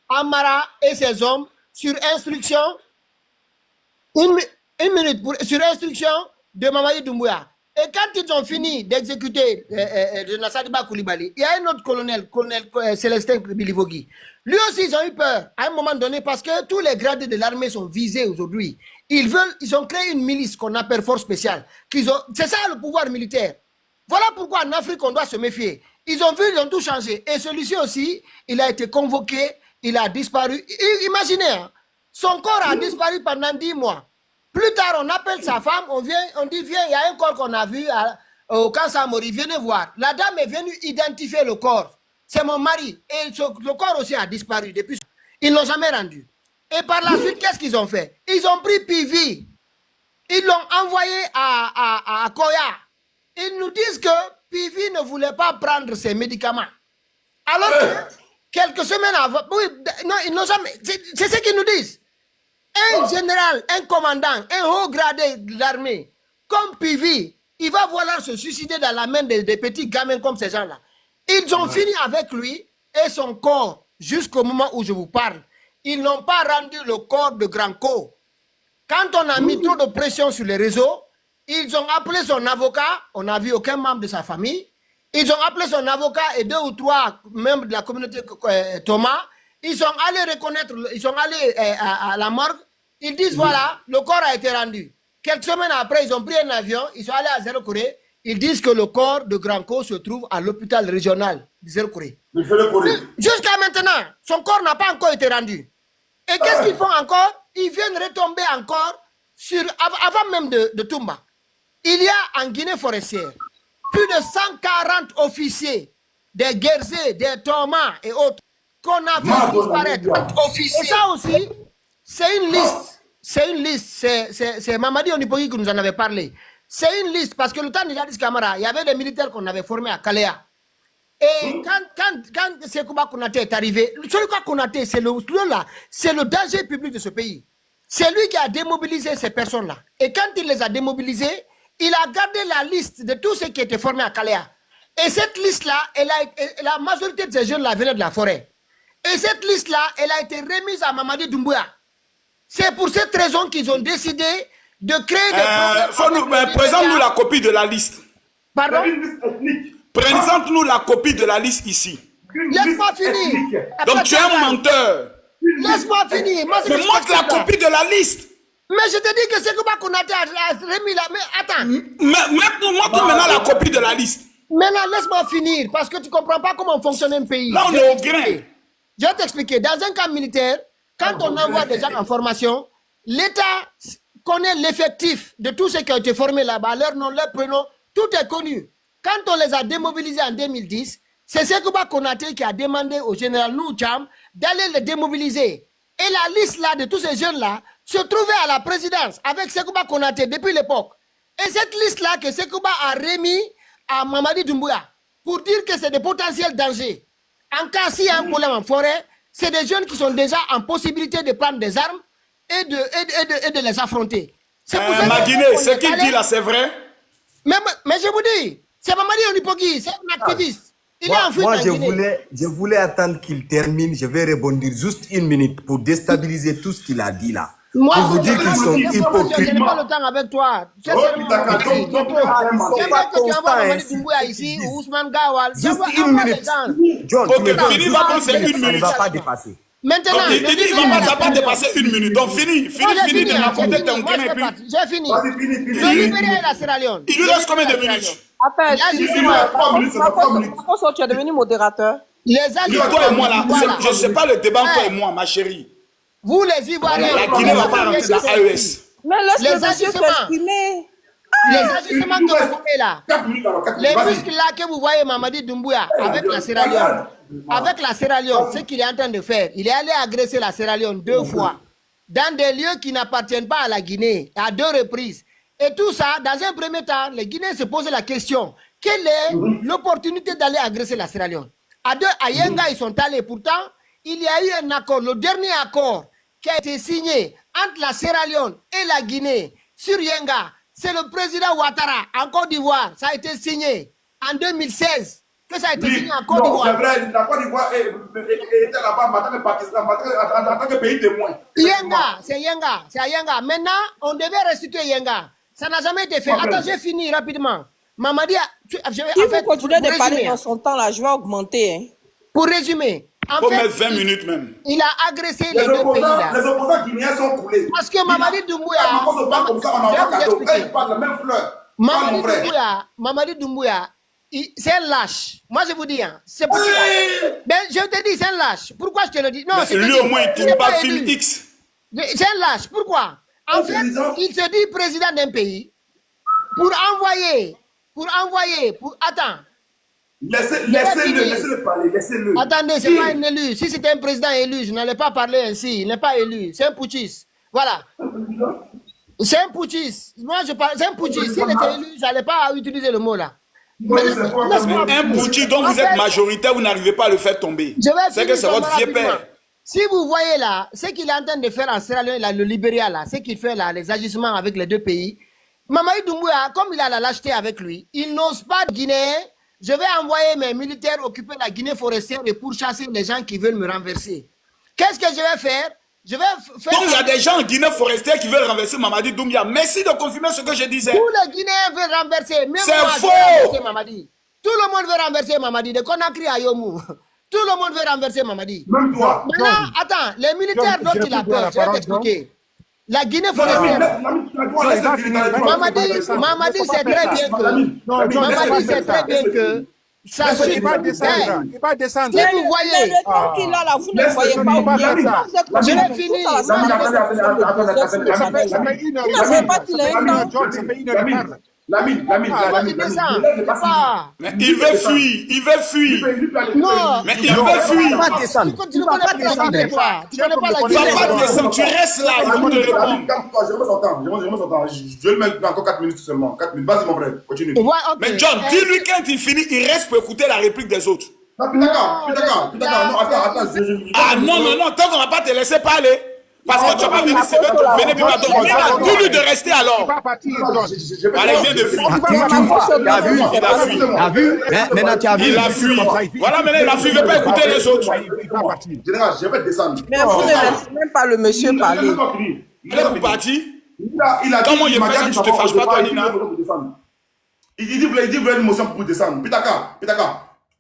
Amara et ses hommes sur instruction, sur instruction de Mamadi Doumbouya. Et quand ils ont fini d'exécuter le général Sadiba Koulibaly, il y a un autre colonel Célestin Bilivogui. Lui aussi, ils ont eu peur à un moment donné parce que tous les gradés de l'armée sont visés aujourd'hui. Ils ont créé une milice qu'on appelle force spéciale. C'est ça le pouvoir militaire. Voilà pourquoi en Afrique, on doit se méfier. Ils ont vu, ils ont tout changé. Et celui-ci aussi, il a été convoqué, il a disparu. Imaginez, hein, son corps a disparu pendant 10 mois. Plus tard, on appelle sa femme, on dit, viens, il y a un corps qu'on a vu au camp Samori, venez voir. La dame est venue identifier le corps. C'est mon mari. Et le corps aussi a disparu depuis. Ils ne l'ont jamais rendu. Et par la suite, qu'est-ce qu'ils ont fait? Ils ont pris Pivi. Ils l'ont envoyé à Koya. Ils nous disent que Pivi ne voulait pas prendre ses médicaments. Alors que quelques semaines avant, oui, non, ils n'ont jamais. C'est ce qu'ils nous disent. Un général, un commandant, un haut gradé de l'armée, comme Pivi, il va vouloir se suicider dans la main des petits gamins comme ces gens-là. Ils ont fini avec lui et son corps jusqu'au moment où je vous parle. Ils n'ont pas rendu le corps de Granco. Quand on a mis trop de pression sur les réseaux, ils ont appelé son avocat, on n'a vu aucun membre de sa famille. Ils ont appelé son avocat et 2 ou 3 membres de la communauté Thomas. Ils sont allés reconnaître, ils sont allés à la morgue. Ils disent voilà, le corps a été rendu. Quelques semaines après, ils ont pris un avion, ils sont allés à Zéro Corée. Ils disent que le corps de Granco se trouve à l'hôpital régional de Zéro Corée. Jusqu'à maintenant, son corps n'a pas encore été rendu. Et qu'est-ce qu'ils font encore? Ils viennent retomber encore sur, avant même de Toumba. Il y a en Guinée forestière plus de 140 officiers, des Guerzé, des Thomas et autres, qu'on a fait disparaître. Et ça aussi, c'est une liste. C'est une liste. C'est Mamadi Onipogi qui nous en avait parlé. C'est une liste parce que le temps de Jadis Camara, il y avait des militaires qu'on avait formés à Kalea. Et quand Sekouba Konaté est arrivé, Sekouba Konaté, c'est le danger public de ce pays. C'est lui qui a démobilisé ces personnes-là. Et quand il les a démobilisés, il a gardé la liste de tous ceux qui étaient formés à Kalea. Et cette liste-là, la majorité de ces jeunes-là venaient de la forêt. Et cette liste-là, elle a été remise à Mamadi Doumbouya. C'est pour cette raison qu'ils ont décidé de créer des...
Présente-nous la copie de la liste.
Pardon?
Présente-nous la copie de la liste ici.
Laisse-moi finir.
Donc tu es un menteur.
Laisse-moi finir.
Mais montre la copie de la liste.
Mais je te dis que c'est Sekouba Konaté a remis la... Mais attends.
Montre maintenant la copie de la liste.
Maintenant, laisse-moi finir, parce que tu ne comprends pas comment fonctionne un pays.
Là, on est au grain.
Je vais t'expliquer. Dans un camp militaire, quand on envoie des gens en formation, l'État connaît l'effectif de tous ceux qui ont été formés là-bas, leur nom, leur prénom, tout est connu. Quand on les a démobilisés en 2010, c'est Sekouba Konaté qui a demandé au général Noucham d'aller les démobiliser. Et la liste là de tous ces jeunes-là se trouvait à la présidence avec Sekouba Konaté depuis l'époque. Et cette liste-là que Sekouba a remis à Mamadi Doumbouya pour dire que c'est des potentiels dangers. En cas s'il y a un problème en forêt, c'est des jeunes qui sont déjà en possibilité de prendre des armes et de les affronter.
Maguiné, ce qu'il dit là, c'est vrai?
Mais je vous dis, c'est Mamadi Onipogi, c'est un activiste.
Je voulais attendre qu'il termine. Je vais rebondir juste 1 minute pour déstabiliser tout ce qu'il a dit là.
Moi,
pour vous dire qu'ils sont hypocrites.
Je n'ai pas le temps avec toi. C'est vrai que tu envoies Mamadi Doumbouya ici, ou Ousmane Gawal.
Juste 1 minute. John,
ok, fini, va passer 1 minute.
Ça ne va pas dépasser.
Maintenant,
il dit qu'il ne va pas dépasser 1 minute. Donc fini de raconter ton grain.
J'ai fini. Le Libéria et la Sierra Leone.
Il lui reste combien de minutes?
Attends, tu es devenu modérateur.
Toi et moi là, je ne sais pas le débat toi et moi, ma chérie.
Vous les Ivoiriens,
la Guinée ne va pas rentrer dans AES.
Mais laisse les s'exprimer.
Les agissements que vous voyez là, les muscles là que vous voyez Mamadi Doumbouya avec la Sierra Leone, ce qu'il est en train de faire, il est allé agresser la Sierra Leone 2 fois dans des lieux qui n'appartiennent pas à la Guinée, à 2 reprises. Et tout ça, dans un premier temps, les Guinéens se posaient la question, quelle est l'opportunité d'aller agresser la Sierra Leone? À Yenga, ils sont allés. Pourtant, il y a eu un accord, le dernier accord qui a été signé entre la Sierra Leone et la Guinée sur Yenga. C'est le président Ouattara en Côte d'Ivoire. Ça a été signé en 2016. Que ça a été signé en Côte d'Ivoire.
C'est vrai, la Côte d'Ivoire était là-bas en tant que Pakistan, en tant que pays témoin.
Yenga, c'est Yenga, c'est à Yenga. Maintenant, on devait restituer Yenga. Ça n'a jamais été fait. Attends, j'ai fini rapidement. Mamadi,
il faut continuer de parler dans son temps là, je vais augmenter. Hein.
Pour résumer,
il faut mettre 20 minutes même.
Il a agressé les 2 pays là.
Les opposants guinéens sont coulés.
Parce que Mamadi Doumbouya, Mamadi Doumbouya, c'est un lâche. Moi je vous dis, hein, c'est pour ça. Ben, je te dis, c'est un lâche. Pourquoi je te le dis? Non, c'est
lui au moins il ne tourne pas film X.
C'est un lâche. Pourquoi? En fait, il se dit président d'un pays pour envoyer. Attends.
Laissez-le parler, laissez-le.
Attendez, c'est pas un élu. Si c'était un président élu, je n'allais pas parler ainsi. Il n'est pas élu. C'est un putschiste. Voilà. C'est un putschiste. Moi, je parle. C'est un putschiste. S'il était élu, je n'allais pas utiliser le mot là.
Un putschiste dont vous êtes majoritaire, vous n'arrivez pas à le faire tomber. C'est que c'est votre vieux père.
Si vous voyez là, ce qu'il est en train de faire en Sierra Leone, là, le Libéria, là, ce qu'il fait là, les agissements avec les deux pays, Mamadi Doumbouya, comme il a la lâcheté avec lui, il n'ose pas Guinée. Je vais envoyer mes militaires occuper la Guinée forestière et pour chasser les gens qui veulent me renverser. Qu'est-ce que je vais faire? Je vais faire...
Donc il y a des gens en Guinée forestière qui veulent renverser Mamadi Doumbouya. Merci de confirmer ce que je disais.
Tous les Guinéens veulent renverser. Même
c'est faux.
renverser Mamadi. Tout le monde veut renverser Mamadi. De Conakry à Yomou. Tout le monde veut renverser Mamadi.
Même toi.
Maintenant, attends, les militaires dont il a peur, je vais t'expliquer. La Guinée forestière. Mamadi sait très bien que. Mamadi sait très bien que. Ça suit.
Il va descendre. Il va descendre.
Si vous voyez.
Le temps qu'il a là, vous ne voyez pas.
Je vais finir.
Vous ne savez pas qu'il est un homme.
Lamine.
Mais il veut fuir, il veut fuir.
Non,
mais il veut fuir.
Tu ne connais pas la Guinée, toi. Tu ne connais pas la
Tu
Guinée.
vas pas descendre, tu restes là, il faut te répondre.
Je vais mettre encore 4 minutes seulement. 4 minutes. Vas-y, mon frère, continue.
Mais John, dis-lui quand il finit, il reste pour écouter la réplique des autres.
D'accord. Non, attends.
Ah non, tant qu'on va pas te laisser parler. Parce que tu vas pas venir, c'est venir puis pardon. Dis-lui de rester alors.
Il va partir.
Allez, viens de fuir.
Tu as vu? Maintenant, tu as vu.
Il a fui. Voilà, maintenant, il a fui. Il ne veut pas écouter les autres.
Général, je vais descendre.
Mais vous ne laissez même pas le monsieur parler.
Il est pour partir.
Il a dit,
comment il fait ça, tu te fâches pas, toi, Nina?
Il dit, vous voulez une motion pour descendre. Pitaka,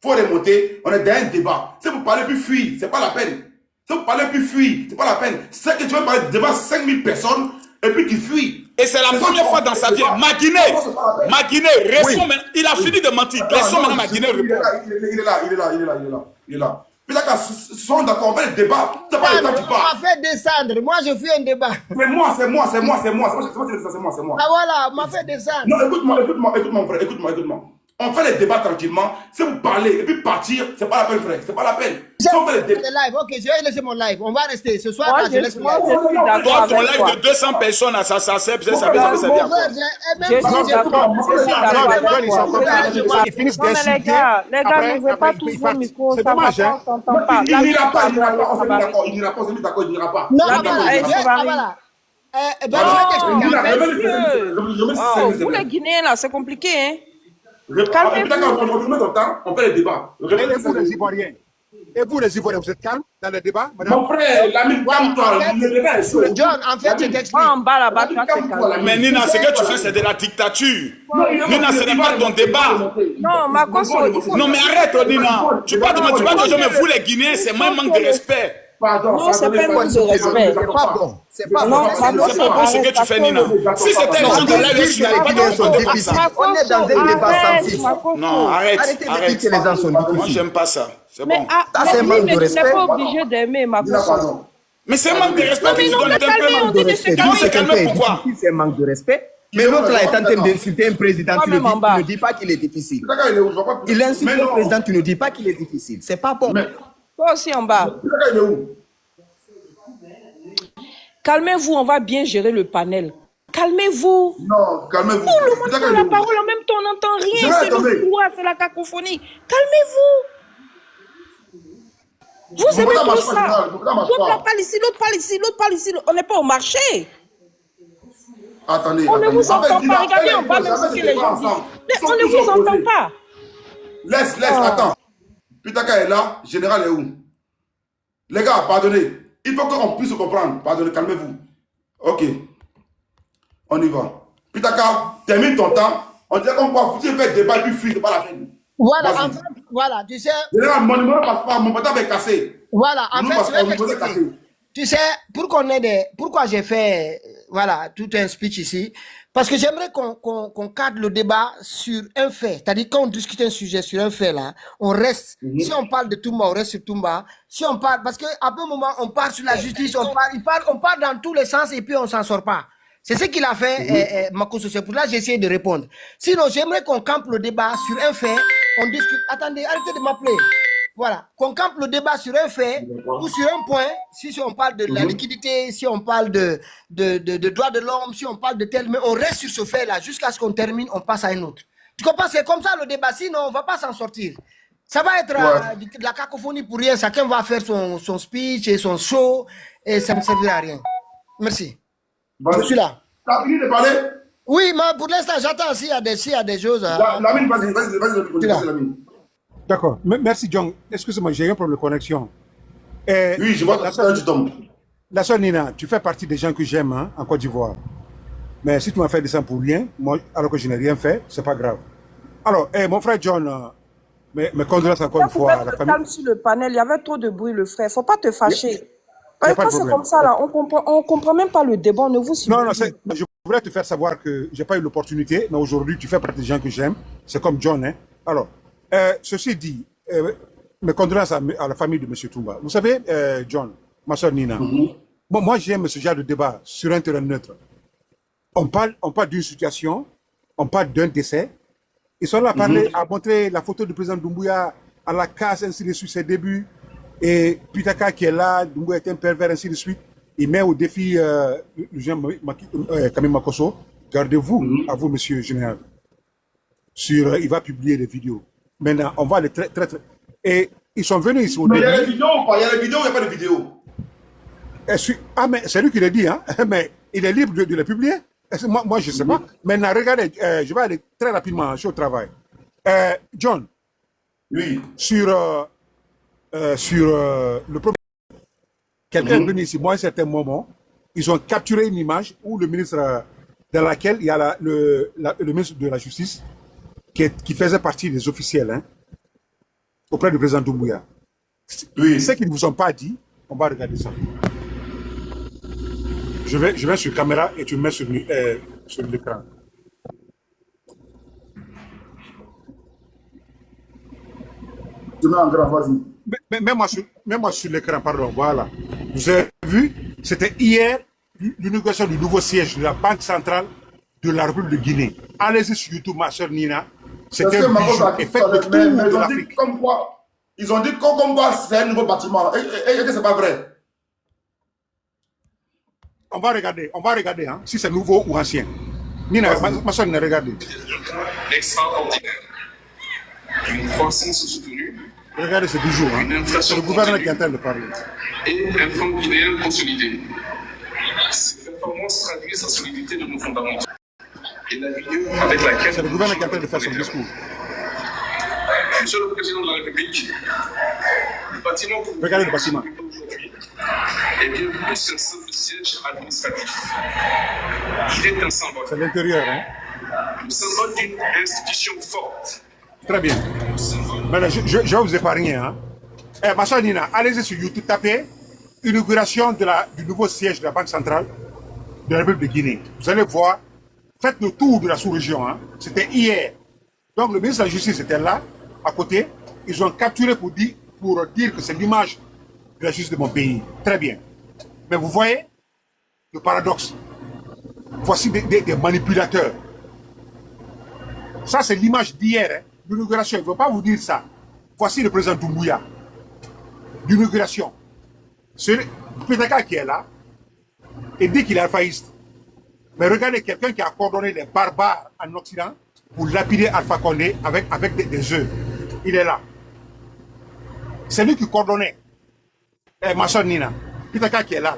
faut remonter. On est dans un débat. Si vous parlez plus fuir, c'est pas la peine. Si vous parlez plus fuir, c'est pas la peine. C'est que tu vas parler devant 5000 personnes et puis tu fuis.
Et c'est la première fois dans sa vie. Maguiné, réponds maintenant. Il a fini de mentir. Laissons maintenant Maguiné répondre.
Il est là. Pitaka, sont d'accord, on fait le débat. C'est pas le temps qui parle.
On m'a fait descendre. Moi, je fais un débat.
C'est moi.
Ah voilà, on m'a fait descendre.
Non, écoute-moi, mon frère, écoute-moi. On fait les débats tranquillement. Si vous parlez et puis partir, c'est pas la peine, frère. C'est pas la peine. Si on fait les débats.
Live, ok, je vais laisser mon live. On va rester. Ce soir,
Moi,
je laisse mon live.
Toi, ton live de 200 personnes, ça sert bien.
Ils finissent d'insulter.
Les gars, n'ouvrez pas tous vos micros.
C'est dommage, hein.
On s'entend pas.
Il n'ira pas. Il n'ira pas.
Non, voilà.
Vous les Guinéens là, c'est compliqué, hein.
On fait les débats.
Et vous les Ivoiriens, vous êtes calmes dans le débat, madame?
Mon frère, l'ami, calme-toi.
John, en fait, je t'explique.
En bas là-bas, tu vas te calmer.
Mais Nina, ce que tu fais, c'est de la dictature. Nina, ce n'est pas ton débat.
Non, Makosso, il faut...
Non, mais arrête, Nina. Tu vas dire, mais vous les Guinéens, c'est moins manque de respect.
Non, c'est pas un manque de respect.
C'est pas bon. C'est pas
Non,
bon.
C'est pas bon ce que tu fais, Nina. Si c'était les gens de là, je n'allais pas te comme ça.
On est dans un débat sans fil.
Non, arrête.
Arrêtez de dire que les gens sont
Moi,
difficiles.
j'aime pas ça. C'est
Mais
bon.
c'est un manque de
tu n'es
respect.
pas obligé d'aimer Makosso.
Mais c'est un manque de respect.
Non, mais non, de calmer, on dit de se
Quand
calmer.
c'est quelqu'un est
Pourquoi?
difficile, c'est un manque de respect. Mais l'autre là est en train d'insulter un président, tu ne dis pas qu'il est difficile. Il insulte un président, tu ne dis pas qu'il est difficile. C'est pas bon.
Toi aussi en bas. Calmez-vous, on va bien gérer le panel. Calmez-vous.
Non, calmez-vous.
Tout le monde prend la parole en même temps, on n'entend rien. C'est le couloir, c'est la cacophonie. Calmez-vous. Vous aimez tout ça. L'autre parle ici, l'autre parle ici, l'autre parle ici. On n'est pas au marché.
Attendez.
On ne vous entend pas. Regardez en bas même ce que les gens disent. Mais on ne vous entend pas.
Laisse, attends. Pitaka est là, général est où? Les gars, pardonnez. Il faut qu'on puisse se comprendre. Pardonnez, calmez-vous. Ok. On y va. Pitaka, termine ton temps. On dirait qu'on va foutre un débat et puis fuir, c'est pas la peine.
Voilà, en fait, voilà, tu sais.
Général, mon numéro passe pas, mon portable est cassé.
Voilà, en fait, je vais t'expliquer. Tu sais, pourquoi j'ai fait, voilà, tout un speech ici? Parce que j'aimerais qu'on cadre le débat sur un fait. C'est-à-dire, quand on discute un sujet sur un fait, là, on reste, si on parle de Toumba, on reste sur Toumba. Si on parle, parce qu'à un moment, on part sur la justice, on part dans tous les sens et puis on s'en sort pas. C'est ce qu'il a fait, Makosso. C'est pour là que j'ai essayé de répondre. Sinon, j'aimerais qu'on campe le débat sur un fait. On discute. Attendez, arrêtez de m'appeler. Voilà. Qu'on campe le débat sur un fait ou sur un point. Si on parle de la liquidité, si on parle de droits de l'homme, si on parle de tel. Mais on reste sur ce fait-là jusqu'à ce qu'on termine, on passe à un autre. Tu comprends? C'est comme ça le débat. Sinon, on ne va pas s'en sortir. Ça va être de la cacophonie pour rien. Chacun va faire son speech et son show et ça ne servira à rien. Merci. Je suis là.
Tu as fini de parler?
Oui, mais pour l'instant, j'attends s'il y a des choses.
Lamine, vas-y.
D'accord. Merci, John. Excusez-moi, j'ai un problème de connexion.
Oui, je vois que tu tombes.
La sœur Nina, tu fais partie des gens que j'aime hein, en Côte d'Ivoire. Mais si tu m'as fait descendre pour rien, moi, alors que je n'ai rien fait, c'est pas grave. Alors, mon frère John, mes condoléances encore une fois à la famille.
Calme sur le panel, il y avait trop de bruit, le frère. Faut pas te fâcher. Quand c'est comme ça, là, on comprend même pas le débat, ne vous suivez.
Non, je voulais te faire savoir que j'ai pas eu l'opportunité, mais aujourd'hui, tu fais partie des gens que j'aime. C'est comme John, hein. Alors, ceci dit, mes condoléances à la famille de M. Toumba. Vous savez, John, ma soeur Nina, bon, moi, j'aime ce genre de débat sur un terrain neutre. On parle d'une situation, on parle d'un décès. Ils sont là à parler, à montrer la photo du président Doumbouya à la casse, ainsi de suite, ses débuts. Et Pitaka qui est là, Doumbouya est un pervers, ainsi de suite. Il met au défi le général Kamil Makosso. Gardez-vous, à vous, monsieur le général. Il va publier des vidéos. Maintenant, on va les très. Et ils sont venus ici au début.
Il y a les vidéos ou pas? Il y a les vidéos ou il n'y a pas de vidéos?
Ah, mais c'est lui qui l'a dit, hein. Mais il est libre de les publier. Moi, je ne sais pas. Maintenant, regardez, je vais aller très rapidement, je suis au travail. John,
oui.
Sur le problème, quelqu'un est venu ici, moi, à un certain moment, ils ont capturé une image où le ministre, dans laquelle il y a le ministre de la Justice, qui faisait partie des officiels, hein, auprès du président Doumbouya. Oui. Ce qu'ils ne vous ont pas dit, on va regarder ça. Je vais sur caméra et tu mets sur l'écran.
Tu mets en grand, vas-y.
Mets-moi sur l'écran, pardon, voilà. Vous avez vu, c'était hier l'inauguration du nouveau siège de la Banque centrale de la République de Guinée. Allez-y sur YouTube, ma soeur Nina. C'était un bijou et faites le tour de l'Afrique.
Ils ont dit comme quoi c'est un nouveau bâtiment. Et que c'est pas vrai.
On va regarder hein, si c'est nouveau ou ancien. Nina, ma soeur Nina, regardez.
Extraordinaire. Une croissance soutenue.
Regardez ce bijou, hein. C'est le gouverneur qui est en train de parler.
Et un fonds guinéen consolidé. Ces performances traduisent la solidité de nos fondamentaux. Et la vidéo avec laquelle...
C'est le gouverneur qui est en train de faire son discours.
Monsieur le Président de la République, le bâtiment que vous
regardez le bâtiment.
est bien plus qu'un simple siège administratif. Il est un symbole.
C'est l'intérieur, hein.
Le symbole d'une institution forte.
Très bien. Maintenant, je vais vous épargner, hein. Ma soeur Nina, allez-y sur YouTube, tapez inauguration du nouveau siège de la Banque centrale de la République de Guinée. Vous allez voir, faites le tour de la sous-région, hein. C'était hier. Donc le ministre de la Justice était là, à côté. Ils ont capturé pour dire que c'est l'image de la justice de mon pays. Très bien. Mais vous voyez le paradoxe. Voici des manipulateurs. Ça, c'est l'image d'hier. Hein. L'inauguration, je ne veux pas vous dire ça. Voici le président Doumbouya. L'inauguration. C'est Pétaka qui est là et dit qu'il est alphaïste. Mais regardez quelqu'un qui a coordonné les barbares en Occident pour lapider Alpha Condé avec des œufs. Il est là. C'est lui qui coordonnait. Ma soeur Nina. Pétaka qui est là.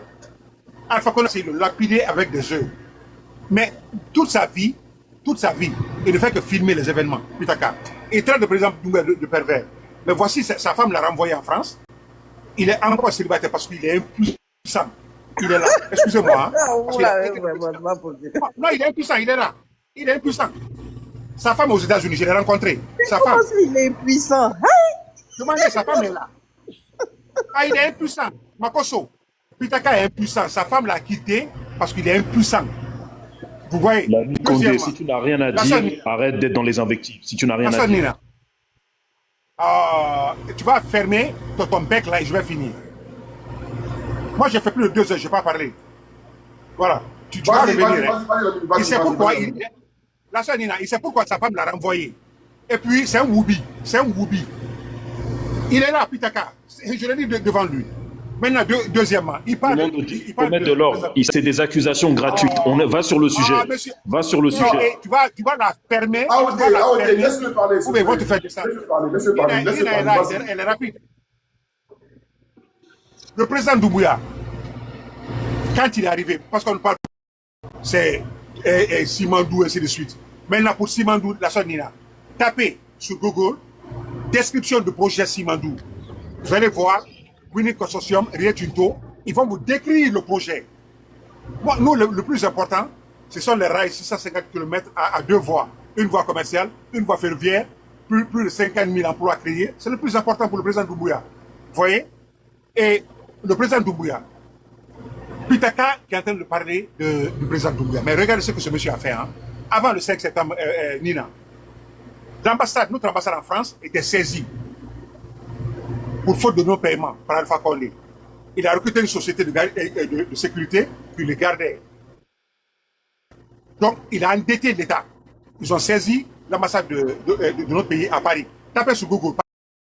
Alpha Condé, c'est le lapider avec des œufs. Mais toute sa vie, il ne fait que filmer les événements. Pétaka. Il traite par exemple de pervers. Mais voici, sa femme l'a renvoyé en France. Il est encore célibataire parce qu'il est impuissant. Il est là. Excusez-moi. Hein, non, il est impuissant, il est là. Il est impuissant. Sa femme aux États-Unis, je l'ai rencontré. Sa femme.
Il est impuissant.
Demandez, sa femme est là. Ah, il est impuissant. Makosso. Pitaka est impuissant. Sa femme l'a quitté parce qu'il est impuissant. Vous voyez.
Condé, si tu n'as rien à dire, arrête d'être dans les invectives. Si tu n'as rien à dire.
Nina. Tu vas fermer ton bec là et je vais finir. Moi, j'ai fait plus de 2 heures, je n'ai pas parlé. Voilà. Tu vas revenir. Il sait pourquoi. La soeur Nina, il sait pourquoi sa femme l'a renvoyé. Et puis, c'est un Woubi. C'est un Woubi. Il est là, Pitaka. Je l'ai dit devant lui. Maintenant, deuxièmement, il parle
de l'ordre. C'est des accusations gratuites. On va sur le sujet. Va sur le sujet.
Tu vas la fermer.
Laisse-le parler.
Ou bien, ils vont te faire de ça.
Laisse-le parler.
Elle est rapide. Le président Doumbouya, quand il est arrivé, parce qu'on parle, c'est Simandou, ainsi de suite. Maintenant, pour Simandou, la soeur Nina, tapez sur Google, description de projet Simandou. Vous allez voir, Winnie Consortium, Rio Tinto, ils vont vous décrire le projet. Bon, nous, le plus important, ce sont les rails 650 km à 2 voies. Une voie commerciale, une voie ferroviaire, plus de 50 000 emplois créés. C'est le plus important pour le président Doumbouya. Vous voyez? Et le président Doumbouya, Pitaka qui est en train de parler du président Doumbouya. Mais regardez ce que ce monsieur a fait. Hein. Avant le 5 septembre, Nina, notre ambassade en France était saisie pour faute de non-paiement par Alpha Condé. Il a recruté une société de sécurité qui le gardait. Donc, il a endetté l'État. Ils ont saisi l'ambassade de notre pays à Paris. Tapez sur Google,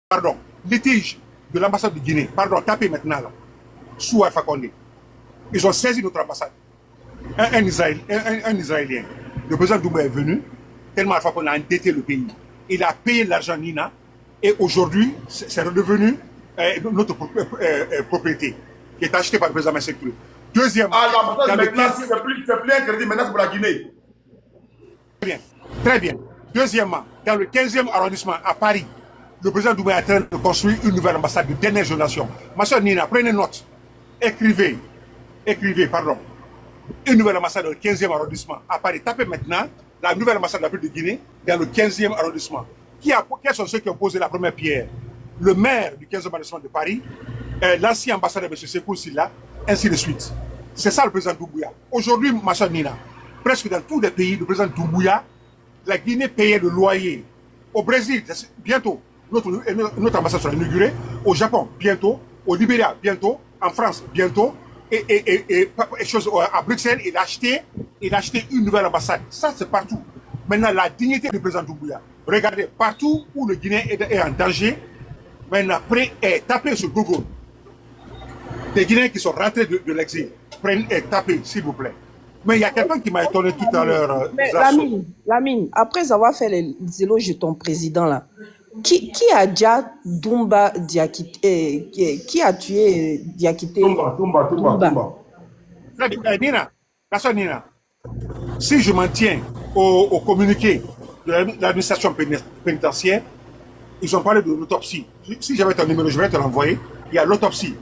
pardon, litige de l'ambassade de Guinée. Pardon, tapez maintenant là, sous Alpha Condé. Ils ont saisi notre ambassade. Un Israélien. Le président Doumbouya est venu, tellement Alpha Condé a endetté le pays. Il a payé l'argent Nina, et aujourd'hui, c'est redevenu notre propriété, qui est achetée par le président Menseh Touré. Deuxièmement,
maintenant, c'est plus un crédit, maintenant c'est pour la Guinée.
Très bien. Deuxièmement, dans le 15e arrondissement à Paris, le président Doumbouya est en train de construire une nouvelle ambassade de dernière génération. Ma soeur Nina, prenez note. Écrivez, pardon. Une nouvelle ambassade dans le 15e arrondissement à Paris. Tapez maintenant la nouvelle ambassade de la République de Guinée dans le 15e arrondissement. Quels sont ceux qui ont posé la première pierre? Le maire du 15e arrondissement de Paris, l'ancien ambassadeur M. Sekou Silla, ainsi de suite. C'est ça le président Doumbouya. Aujourd'hui, ma soeur Nina, presque dans tous les pays, le président Doumbouya, la Guinée payait le loyer. Au Brésil, bientôt, notre ambassade sera inaugurée. Au Japon, bientôt. Au Libéria, bientôt. En France, bientôt. Et à Bruxelles, il a acheté une nouvelle ambassade. Ça, c'est partout. Maintenant, la dignité du président Doumbouya. Regardez, partout où le Guinéen est en danger, maintenant, tapez sur Google. Des Guinéens qui sont rentrés de l'exil, tapez, s'il vous plaît. Mais il y a quelqu'un qui m'a étonné tout à l'heure.
Mais Lamine, après avoir fait les éloges de ton président, là, qui a déjà Dumba Diakité, qui a tué Diakité?
Dumba.
Nina, si je m'en tiens au communiqué de l'administration pénitentiaire, ils ont parlé de l'autopsie. Si j'avais ton numéro, je vais te l'envoyer. Il y a l'autopsie.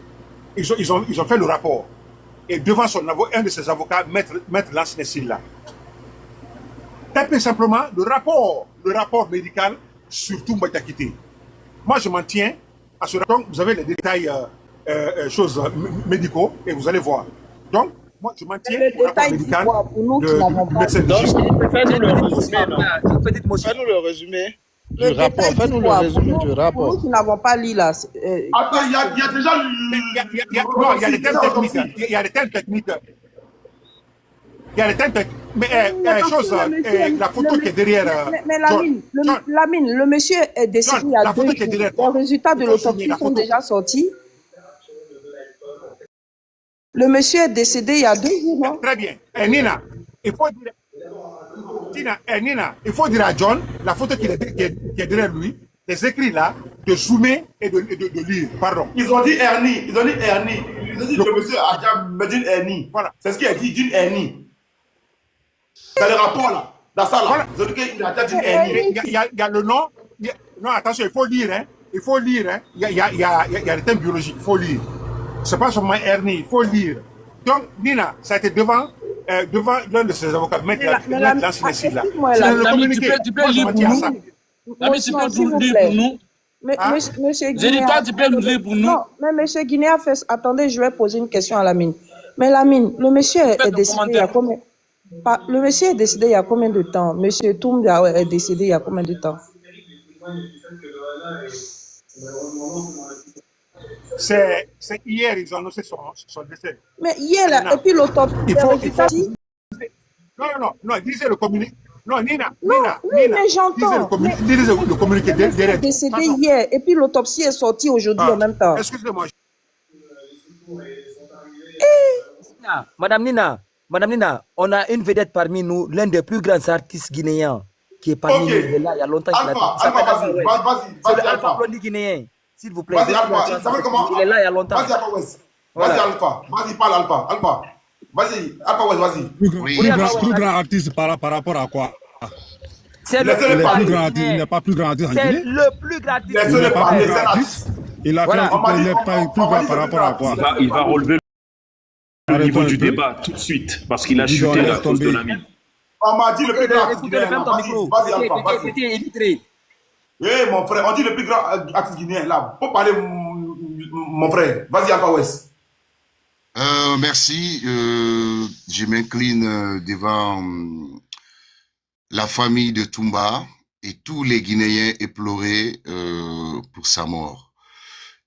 Ils ont fait le rapport. Et devant un de ses avocats, Maître Lance-Nessil là. Tapez simplement le rapport médical sur Toumba Diakité. Moi, je m'en tiens à ce rapport. Vous avez les détails, choses médicaux, et vous allez voir. Donc, moi, je m'en tiens au rapport médical du médecin de justice.
Fais-nous le résumé. Du rapport. Fais-nous le résumé du rapport.
Nous qui n'avons pas lu là.
Attends, il y a déjà
il y a des thèmes techniques. Il y a des thèmes techniques. Mais la photo qui est derrière.
Mais Lamine, le monsieur est décédé il y a 2 jours. Les résultats de l'autopsie sont déjà sortis. Le monsieur est décédé il y a 2 jours, non?
Très bien. Nina, il faut dire à John, la photo qui est derrière lui, les écrits là, de zoomer et de lire. Pardon.
Ils ont dit hernie. Ils ont dit que le monsieur a déjà dit une hernie. Voilà. C'est ce qu'il a dit, d'une hernie. Dans le rapport là, dans ça là, voilà. Ils ont dit qu'il a déjà dit une hernie.
Il y a le nom. Non, attention, il faut lire. Hein. Il faut lire. Hein. Il y a des thèmes biologiques, il faut lire. C'est pas seulement hernie, il faut lire. Donc, Nina, ça a été devant l'un de ses avocats, Maître Lance-Nessil là.
Tu peux lire pour nous. Lamine, tu peux lire pour nous.
Monsieur Guinée,
tu peux nous lire pour nous.
Non, mais monsieur Guinée a fait... Attendez, je vais poser une question à Lamine. Mais Lamine, le monsieur est décédé il y a combien... Le monsieur est décédé il y a combien de temps? Monsieur Toumba est décédé il y a combien de temps?
C'est hier, ils ont annoncé son décès.
Mais hier, là, et puis l'autopsie.
Non, disez le communiqué. Non, Nina.
Oui, mais j'entends.
Lisez le communiqué derrière.
Il est décédé hier, et puis l'autopsie est sortie aujourd'hui en même temps.
Excusez-moi.
Madame Nina, on a une vedette parmi nous, l'un des plus grands artistes guinéens qui est parmi nous. Il est là, il y a longtemps qu'il a dit.
Vas-y,
Alpha Blondy guinéen, s'il vous plaît.
Vas-y, Alpha.
Il est là, il y a longtemps.
Vas-y, Alpha West. Vas-y, Alpha. Vas-y, parle, Alpha. Vas-y, Alpha West, vas-y.
Plus grand artiste par rapport à quoi?
C'est le plus grand artiste.
Il n'est pas plus grand artiste en Guinée.
C'est le plus grand artiste.
Il n'est pas plus grand artiste. Il a fait il n'est pas plus grand par rapport à quoi?
Il va relever le niveau du débat tout de suite parce qu'il a chuté à cause de la mine.
On m'a dit le plus grand artiste guinéen. Vas-y, Alpha, vas-y. Eh, mon frère, on dit le plus grand artiste guinéen. Là, pour parler, mon frère. Vas-y, Alpha West.
Merci. Je m'incline devant la famille de Toumba et tous les Guinéens éplorés pour sa mort.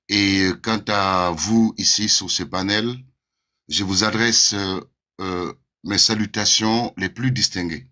Et quant à vous ici sur ce panel, je vous adresse mes salutations les plus distinguées.